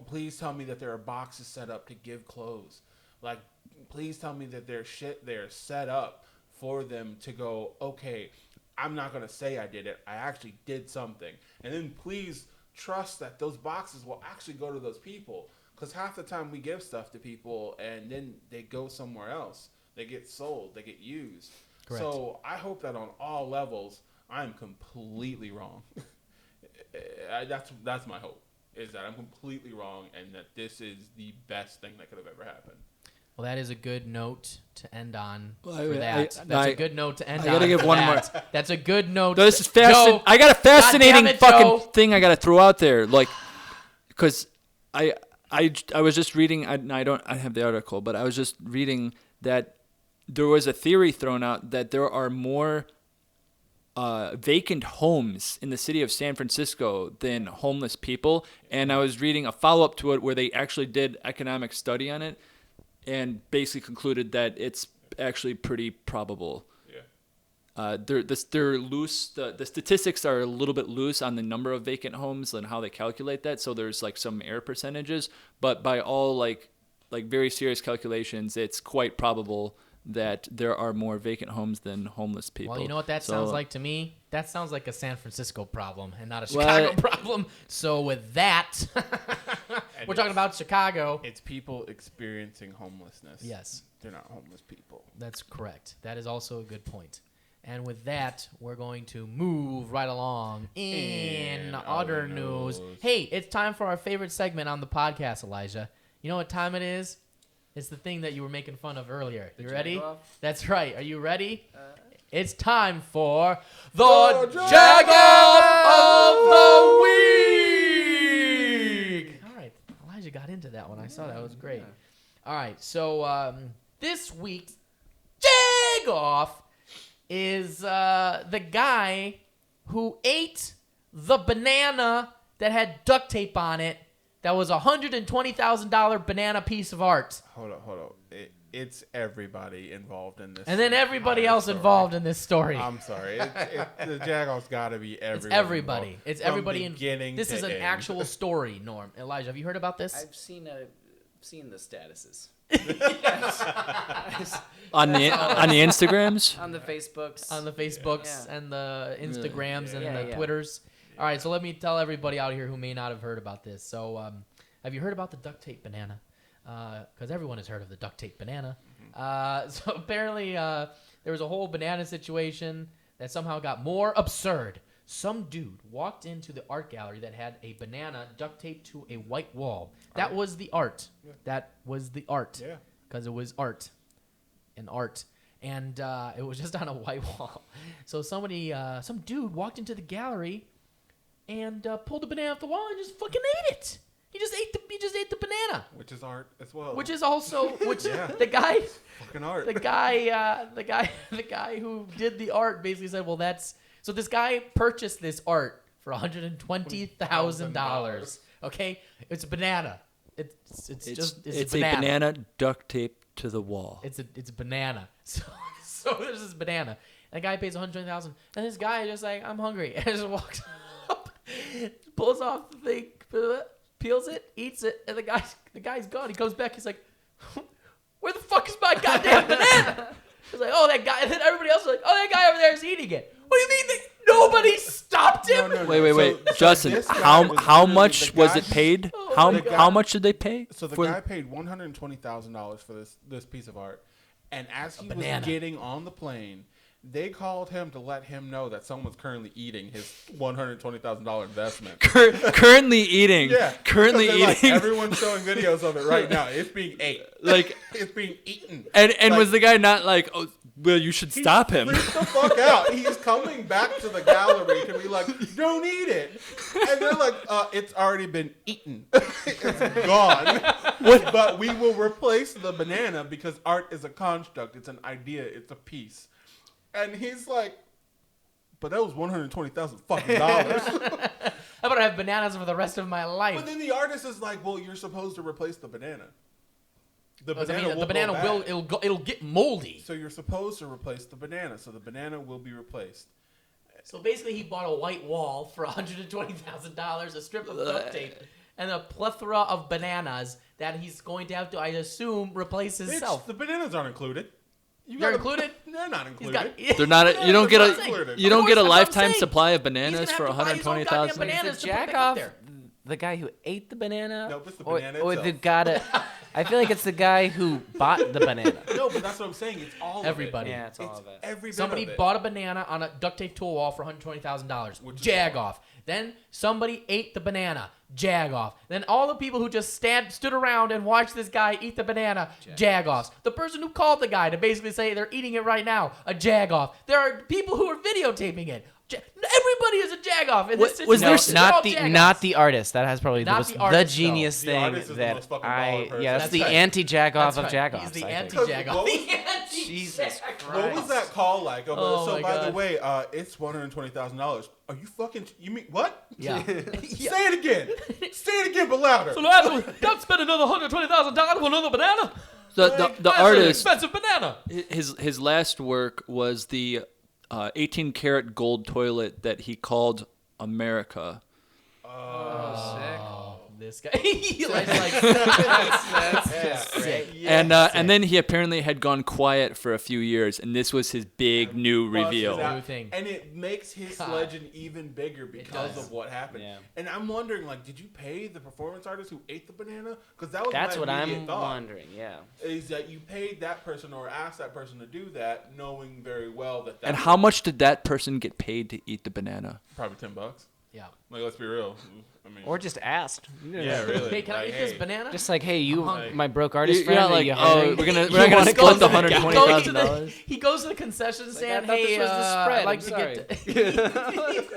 G: please tell me that there are boxes set up to give clothes. Like, please tell me that there's shit there set up for them to go, okay, I'm not going to say I did it. I actually did something. And then please trust that those boxes will actually go to those people. Because half the time we give stuff to people and then they go somewhere else. They get sold. They get used.
B: Correct.
G: So I hope that on all levels, I'm completely wrong. That's my hope, is that I'm completely wrong and that this is the best thing that could have ever happened.
B: Well, that is a good note to end on.
E: Well,
B: for that. That's a good note to end on.
E: I gotta give
B: for
E: one
B: that.
E: more.
B: That's a good note.
E: No, this is
B: Joe,
E: I got a fascinating
B: it,
E: fucking
B: Joe.
E: thing I gotta throw out there, like, because I was just reading. I have the article, but I was just reading that there was a theory thrown out that there are more vacant homes in the city of San Francisco than homeless people. And I was reading a follow-up to it where they actually did economic study on it and basically concluded that it's actually pretty probable.
G: Yeah.
E: They're loose. The statistics are a little bit loose on the number of vacant homes and how they calculate that. So there's like some error percentages, but by all like very serious calculations, it's quite probable that there are more vacant homes than homeless people.
B: Well, you know what that
E: So-
B: sounds like to me? That sounds like a San Francisco problem and not a Chicago problem. So with that, we're talking about Chicago.
G: It's people experiencing homelessness.
B: Yes,
G: They're not homeless people.
B: that's correct. That is also a good point. And with that, we're going to move right along in other news. Hey, it's time for our favorite segment on the podcast, Elijah. You know what time it is? It's the thing that you were making fun of earlier. You ready?
D: Jag-off?
B: That's right. Are you ready? It's time for the Jag-Off of the Week! All right. Elijah got into that one. I saw that. It was great. All right. So this week's Jag-Off is the guy who ate the banana that had duct tape on it. That was a $120,000 banana piece of art.
G: Hold up. It's everybody involved in this.
B: And then everybody
G: entire
B: else
G: story.
B: involved in this story.
G: I'm sorry. The Jag-Off's got to be everybody.
B: It's everybody.
G: involved.
B: It's
G: From
B: everybody.
G: beginning
B: This
G: to
B: is an
G: end.
B: actual story, Norm. Elijah, have you heard about this?
D: I've seen the statuses
E: on the Instagrams.
D: on the Facebooks.
B: On the Facebooks
D: Yeah.
B: and the Instagrams and
D: Yeah,
B: the
D: yeah.
B: Twitters. All right, so let me tell everybody out here who may not have heard about this. So, have you heard about the duct tape banana? Because everyone has heard of the duct tape banana. So apparently, there was a whole banana situation that somehow got more absurd. Some dude walked into the art gallery that had a banana duct taped to a white wall. That was the art.
G: Yeah.
B: That was the art.
G: Yeah.
B: Because it was art. And art. And it was just on a white wall. So some dude walked into the gallery and pulled the banana off the wall and just fucking ate it. He just ate the banana.
G: Which is art as well.
B: Which is also
G: Yeah.
B: the guy
G: fucking art.
B: the guy who did the art basically said, well, that's so this guy purchased this art for $120,000. Okay, it's a banana. It's a banana.
E: Duct taped to the wall.
B: It's a banana. So there's this banana, and the guy pays $120,000, and this guy is just like, I'm hungry, and just walks up, pulls off the thing, peels it, eats it, and the guy's gone. He comes back, he's like, where the fuck is my goddamn banana? He's like, oh, that guy, and then everybody else is like, oh, that guy over there is eating it. What do you mean nobody stopped him?
G: No.
E: Wait,
G: So
E: Justin.
G: this guy
E: How
G: was
E: much
G: literally-
E: was
G: the
E: it
G: guy-
E: paid?
B: Oh
E: How
B: my
E: how much did they pay?
G: So the
E: for-
G: guy paid $120,000 for this piece of art, and as he was
B: banana.
G: getting on the plane, they called him to let him know that someone's currently eating his $120,000 investment.
E: currently eating.
G: Yeah,
E: Currently
G: because they're like,
E: eating.
G: everyone's showing videos of it right now. It's being ate.
E: Like,
G: It's being eaten.
E: and
G: Like,
E: was the guy not like, oh, well, you should
G: he
E: stop him?
G: freaked the fuck out. He's coming back to the gallery to be like, don't eat it. And they're like, it's already been eaten. It's gone. But we will replace the banana because art is a construct. It's an idea. It's a piece. And he's like, but that was $120,000 fucking dollars.
B: How about I have bananas for the rest of my life?
G: But then the artist is like, well, you're supposed to replace the banana. The
B: Does that
G: banana
B: mean
G: will
B: the banana
G: go back.
B: it'll get moldy.
G: So you're supposed to replace the banana. So the banana will be replaced.
B: So basically, he bought a white wall for $120,000, a strip of duct tape, and a plethora of bananas that he's going to have to, I assume, replace himself.
G: The bananas aren't included.
B: They're included?
G: They're not
B: He's
G: included.
B: got,
E: They're not. You don't get a. You don't get a
B: Of course, that's what I'm
E: lifetime
B: saying.
E: supply of
B: He's
E: bananas
B: gonna
E: for
B: have to buy his own goddamn
E: 120,000.
B: bananas
D: The
B: to put
D: jack
B: back up
D: off,
B: there.
D: the guy who ate the banana,
G: No, it's the
D: or,
G: banana
D: or the
G: itself.
D: guy I feel like it's the guy who bought the banana.
G: No, but that's what I'm saying. It's all
B: Everybody.
D: Yeah, it's all
G: It's
D: of it.
G: every bit
B: Somebody
G: of it.
B: bought a banana on a duct tape to a wall for $120,000.
G: Which is
B: Jag
G: wrong.
B: off. Then somebody ate the banana. Jag off. Then all the people who just stood around and watched this guy eat the banana. Jag offs. The person who called the guy to basically say they're eating it right now. A jag off. There are people who are videotaping it. Everybody is a jag off in this
E: Was there
B: situation.
E: s-
B: They're all
D: Not the
B: jag-offs.
D: the artist. That has probably
B: Not
D: was
B: the
D: the,
B: artist, though.
D: genius
G: The
D: thing
G: artist is the most fucking baller person.
D: that's
B: That's
D: the
B: right.
D: anti-jag off
B: That's
D: of
B: right.
D: jag offs.
B: He's the
D: I think.
B: anti-jag off.
G: What was-
B: The anti-jag
D: Jesus
B: off.
G: What was that call like?
B: Oh
G: So
B: my
G: by the
B: God.
G: way, it's $120,000. Are you fucking? You mean what?
B: Yeah.
G: Say it again. Say it again, but louder.
B: Don't spend another $120,000 for another banana.
E: The
B: That's an
E: artist,
B: expensive banana.
E: his last work was the 18 karat gold toilet that he called America.
B: This guy. He like
D: That's great.
E: And then he apparently had gone quiet for a few years, and this was his big new reveal.
B: New thing.
G: And it makes his
B: God.
G: legend even bigger because
B: does.
G: of what happened.
D: Yeah.
G: And I'm wondering, like, did you pay the performance artist who ate the banana? Because that was
D: That's
G: my
D: what
G: immediate
D: I'm
G: thought.
D: wondering. Yeah.
G: Is that you paid that person or asked that person to do that, knowing very well that.
E: And how much did that person get paid to eat the banana?
G: Probably $10.
B: Yeah.
G: Like, let's be real. I mean,
D: Or just asked.
G: yeah, really.
B: Hey, can I
G: Like,
B: eat this
G: hey,
B: banana?
D: Just like, hey, you,
G: hungry.
D: my broke artist
E: You're
D: friend,
E: not
D: are
E: like,
D: you
E: oh,
D: hungry?
E: we're not
D: You
E: gonna
D: wanna
E: split the
D: go to the-
E: $120,000.
B: He goes to the concession
D: Like, I
B: stand.
D: thought
B: Hey,
D: this was the spread.
B: I'd like
D: I'm
B: to
D: sorry.
B: get.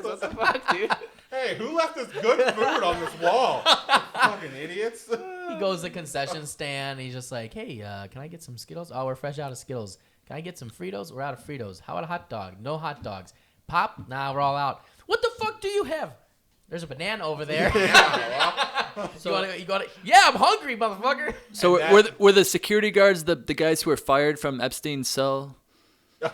D: What the fuck, dude?
G: Hey, who left this good food on this wall? Fucking idiots.
B: He goes to the concession stand. He's just like, hey, can I get some Skittles? Oh, we're fresh out of Skittles. Can I get some Fritos? We're out of Fritos. How about a hot dog? No hot dogs. Pop? Nah, we're all out. What the fuck do you have? There's a banana over there. You got it. Yeah, I'm hungry, motherfucker.
E: So
G: And
E: were the security guards the guys who were fired from Epstein's cell?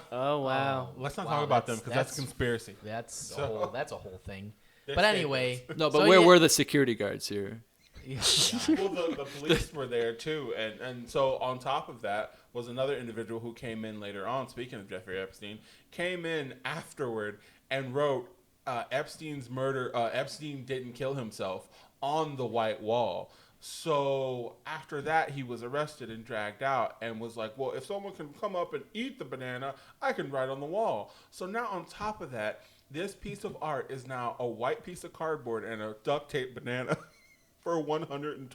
D: Oh, wow.
G: Let's not
B: Wow,
G: talk about them
B: that's-
G: because that's conspiracy.
B: That's
G: So-
B: that's a whole thing.
G: They're
B: But anyway,
E: No, but
B: so
E: where
B: yeah-
E: were the security guards here?
B: Yeah.
G: Well, the police were there too, and so on top of that was another individual who came in later on. Speaking of Jeffrey Epstein, came in afterward and wrote Epstein's murder. Epstein didn't kill himself on the white wall. So after that, he was arrested and dragged out, and was like, "Well, if someone can come up and eat the banana, I can write on the wall." So now on top of that, this piece of art is now a white piece of cardboard and a duct tape banana. For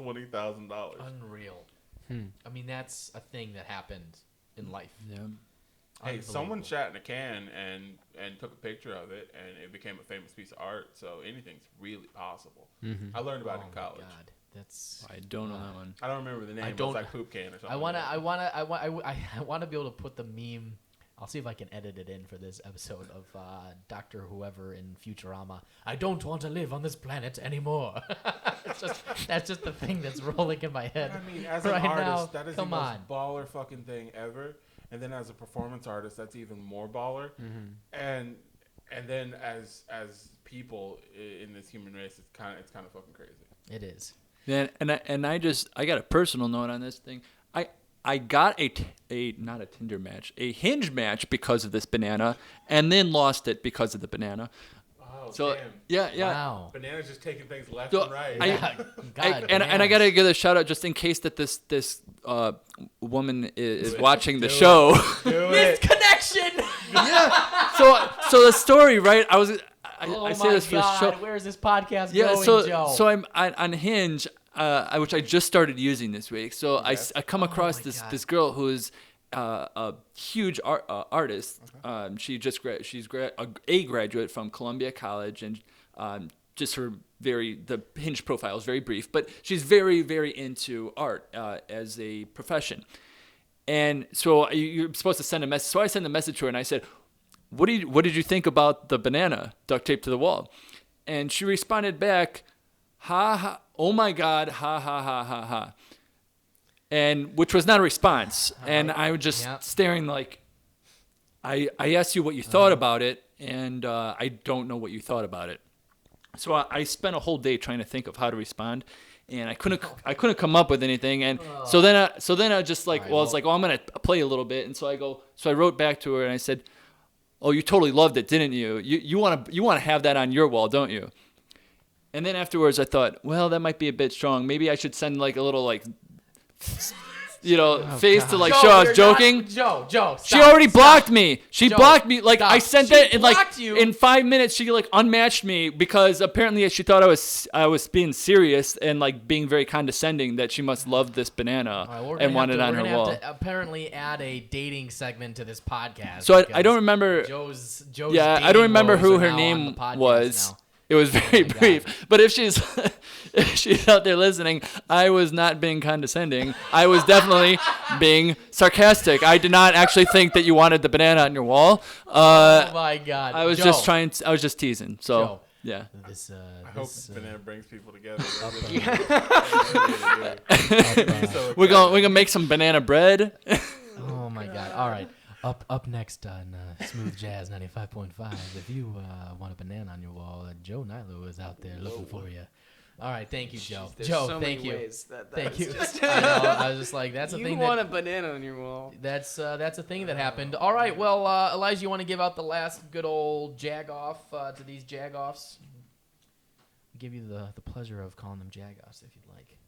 G: $120,000.
B: Unreal. I mean, that's a thing that happened in life.
E: Yeah.
G: Hey, someone
B: Unbelievable.
G: shot in a can and took a picture of it, and it became a famous piece of art. So anything's really possible. I learned about it in
B: Oh my
G: college.
B: God, that's.
E: I don't know that one.
G: I don't remember the name. It
B: don't-
G: was like poop can or something.
B: I wanna be able to put the meme. I'll see if I can edit it in for this episode of Dr. Whoever in Futurama. I don't want to live on this planet anymore. That's just the thing that's rolling in my head.
G: I mean, as
B: right
G: an artist,
B: now.
G: that is
B: Come
G: the
B: on.
G: most baller fucking thing ever. And then as a performance artist, that's even more baller. And then as people in this human race, it's kind of fucking crazy.
B: It is.
E: Yeah, I got a personal note on this thing. I got not a Tinder match, a Hinge match because of this banana, and then lost it because of the banana.
G: Oh,
E: So
G: damn.
E: yeah.
B: Wow.
G: Bananas just taking things left
E: So
G: and right.
B: Yeah, God,
E: And I
B: bananas.
E: gotta give a shout out just in case that this woman is watching the show.
G: Do
B: This
G: it.
B: connection.
E: So the story, right? I
B: Oh
E: say
B: my
E: this for the
B: God!
E: show.
B: Where's this podcast
E: Yeah,
B: going,
E: so
B: Joe?
E: I'm on Hinge, which I just started using this week. So I come across
B: Oh my God.
E: this girl who is a huge artist. She's a graduate from Columbia College, and just the Hinge profile is very brief, but she's very, very into art as a profession. And so you're supposed to send a message. So I sent a message to her and I said, what did you think about the banana duct taped to the wall? And she responded back, ha ha, oh my God, ha ha ha ha ha. And which was not a response. And I was just
B: Yeah.
E: staring like, I asked you what you thought about it, and I don't know what you thought about it. So I spent a whole day trying to think of how to respond, and I couldn't come up with anything. And so then I just like, well, I was like, well, I'm gonna play a little bit, and so I wrote back to her and I said, oh, you totally loved it, didn't you? You want to have that on your wall, don't you? And then afterwards, I thought, well, that might be a bit strong. Maybe I should send like a little like, face to like
B: Joe,
E: show I was
B: you're
E: joking.
B: not- Joe, stop,
E: She already blocked
B: stop.
E: me. She
B: Joe,
E: blocked me. Like
B: stop.
E: I sent
B: She
E: that in like
B: blocked you.
E: in 5 minutes. She like unmatched me because apparently she thought I was being serious and like being very condescending. That she must love this banana
B: All right, we're
E: and
B: gonna
E: want
B: have
E: it
B: to-
E: on
B: we're
E: her
B: gonna
E: wall.
B: have to apparently add a dating segment to this podcast.
E: So I
B: because
E: don't remember.
B: Joe's
E: Yeah, I
B: dating
E: don't remember
B: woes
E: who
B: are
E: her
B: now on
E: name
B: the podcast
E: was.
B: now.
E: It was very
B: my God.
E: brief. But if she's out there listening, I was not being condescending. I was definitely being sarcastic. I did not actually think that you wanted the banana on your wall.
B: Oh my God!
E: I was
B: Joe,
E: just trying. I was just teasing. So
B: Joe.
E: yeah.
B: This,
G: I hope banana brings people together.
E: We're gonna make some banana bread.
B: Oh my God! All right, up next on Smooth Jazz 95.5. If you want a banana on your wall, Joe Nilo is out there looking for you. All right, thank you, Joe.
D: There's
B: Joe,
D: so
B: thank
D: many
B: you.
D: ways that
B: Thank you.
D: that's just-
B: I know. I was just like, that's a
D: you
B: thing
D: want
B: that
D: a banana on your wall.
B: that's a thing that happened. All right, well, Elijah, you want to give out the last good old jag-off to these jag-offs? Give you the pleasure of calling them jag-offs if you'd like.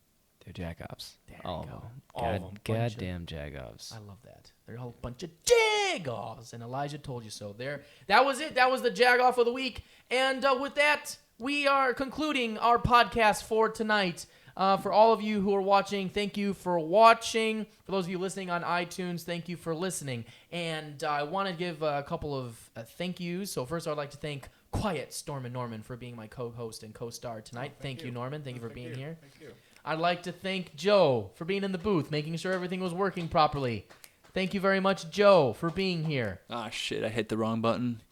D: They're jack-offs.
B: There
D: All
B: you
D: of
B: go.
D: them.
B: All of them. Bunch of-
D: Goddamn jag-offs.
B: I love that. They're all a bunch of jag-offs, and Elijah told you so. There, that was it. That was the jag-off of the week. And with that, we are concluding our podcast for tonight. For all of you who are watching, thank you for watching. For those of you listening on iTunes, thank you for listening. And I want to give a couple of thank yous. So first, I'd like to thank Quiet Storm and Norman for being my co-host and co-star tonight. Thank you, Norman. Thank you for being here.
G: Thank you.
B: I'd like to thank Joe for being in the booth, making sure everything was working properly. Thank you very much, Joe, for being here.
E: Ah shit! I hit the wrong button.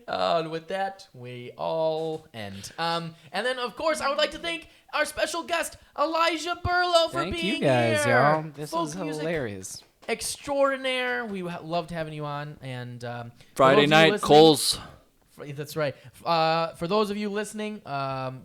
B: And with that, we all end. And then, of course, I would like to thank our special guest, Elijah Berlow, for
D: Thank
B: being
D: you guys,
B: here.
D: y'all. This
B: Folk
D: is
B: music
D: hilarious.
B: extraordinaire. We loved having you on. And for
E: Friday
B: those of you
E: night,
B: listening-
E: Cole's.
B: That's right. For those of you listening,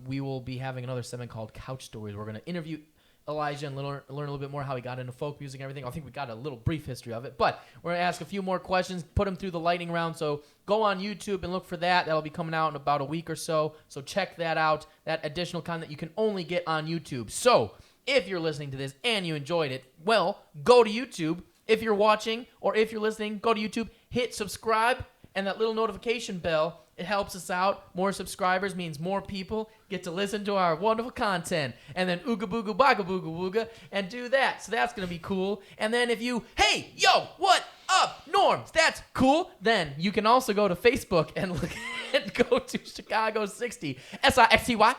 B: we will be having another segment called Couch Stories. We're going to interview Elijah and learn a little bit more how he got into folk music and everything. I think we got a little brief history of it, but we're going to ask a few more questions, put him through the lightning round. So go on YouTube and look for that. That'll be coming out in about a week or so. So check that out. That additional content you can only get on YouTube. So if you're listening to this and you enjoyed it, well, go to YouTube. If you're watching or if you're listening, go to YouTube, hit subscribe, and that little notification bell. It helps us out. More subscribers means more people get to listen to our wonderful content. And then ooga booga baga booga wooga and do that. So that's going to be cool. And then if you, hey, yo, what up, Norms? That's cool. Then you can also go to Facebook and look and go to Chicago 60, SIXTY.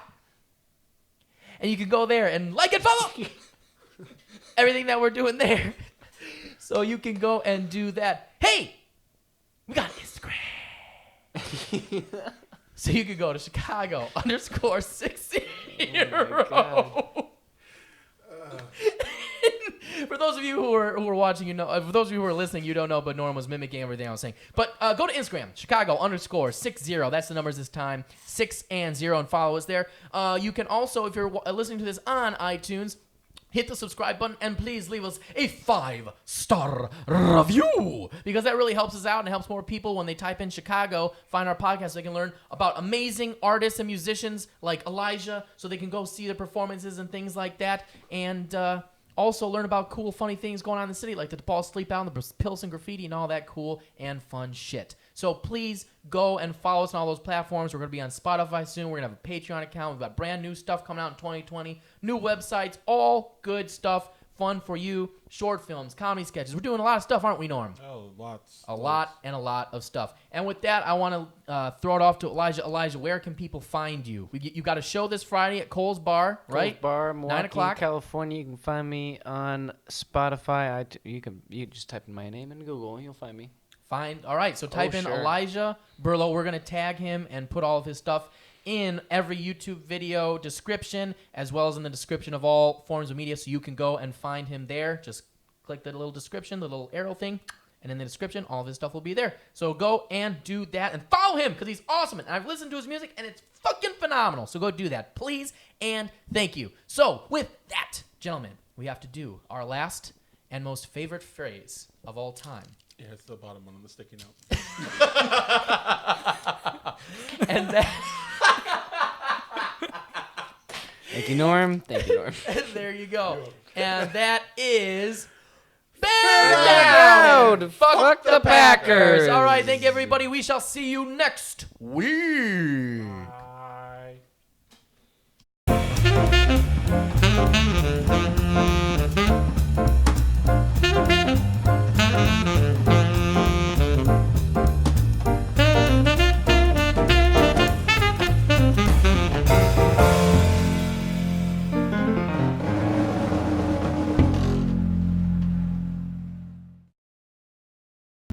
B: And you can go there and like and follow everything that we're doing there. So you can go and do that. Hey, we got Instagram. So you could go to Chicago _60. For those of you who are watching, you know. For those of you who are listening, you don't know, but Norm was mimicking everything I was saying. But go to Instagram, Chicago _60. That's the numbers this time, 6 and 0, and follow us there. You can also, if you're listening to this on iTunes, hit the subscribe button and please leave us a 5-star review because that really helps us out and helps more people when they type in Chicago, find our podcast, so they can learn about amazing artists and musicians like Elijah, so they can go see the performances and things like that, and also learn about cool, funny things going on in the city like the DePaul Sleep Out, the Pilsen Graffiti, and all that cool and fun shit. So please go and follow us on all those platforms. We're going to be on Spotify soon. We're going to have a Patreon account. We've got brand new stuff coming out in 2020. New websites, all good stuff. Fun for you. Short films, comedy sketches. We're doing a lot of stuff, aren't we, Norm?
G: Oh, lots.
B: A lot of stuff. And with that, I want to throw it off to Elijah. Elijah, where can people find you? You got a show this Friday at Cole's Bar, right?
D: Cole's Bar, Milwaukee,
B: 9 o'clock.
D: California. You can find me on Spotify. You just type in my name in Google and you'll find me.
B: Fine. All right. So type in
D: sure.
B: Elijah Berlow. We're going to tag him and put all of his stuff in every YouTube video description, as well as in the description of all forms of media, so you can go and find him there. Just click the little description, the little arrow thing, and in the description, all of his stuff will be there. So go and do that and follow him because he's awesome. And I've listened to his music and it's fucking phenomenal. So go do that, please, and thank you. So with that, gentlemen, we have to do our last and most favorite phrase of all time.
G: Yeah, it's the bottom one on the sticky note.
B: And that...
D: Thank you, Norm. Thank you, Norm.
B: there you go. And that is... Bear
D: down!
B: down!
D: Fuck the Packers!
B: All right, thank you, everybody. We shall see you next week.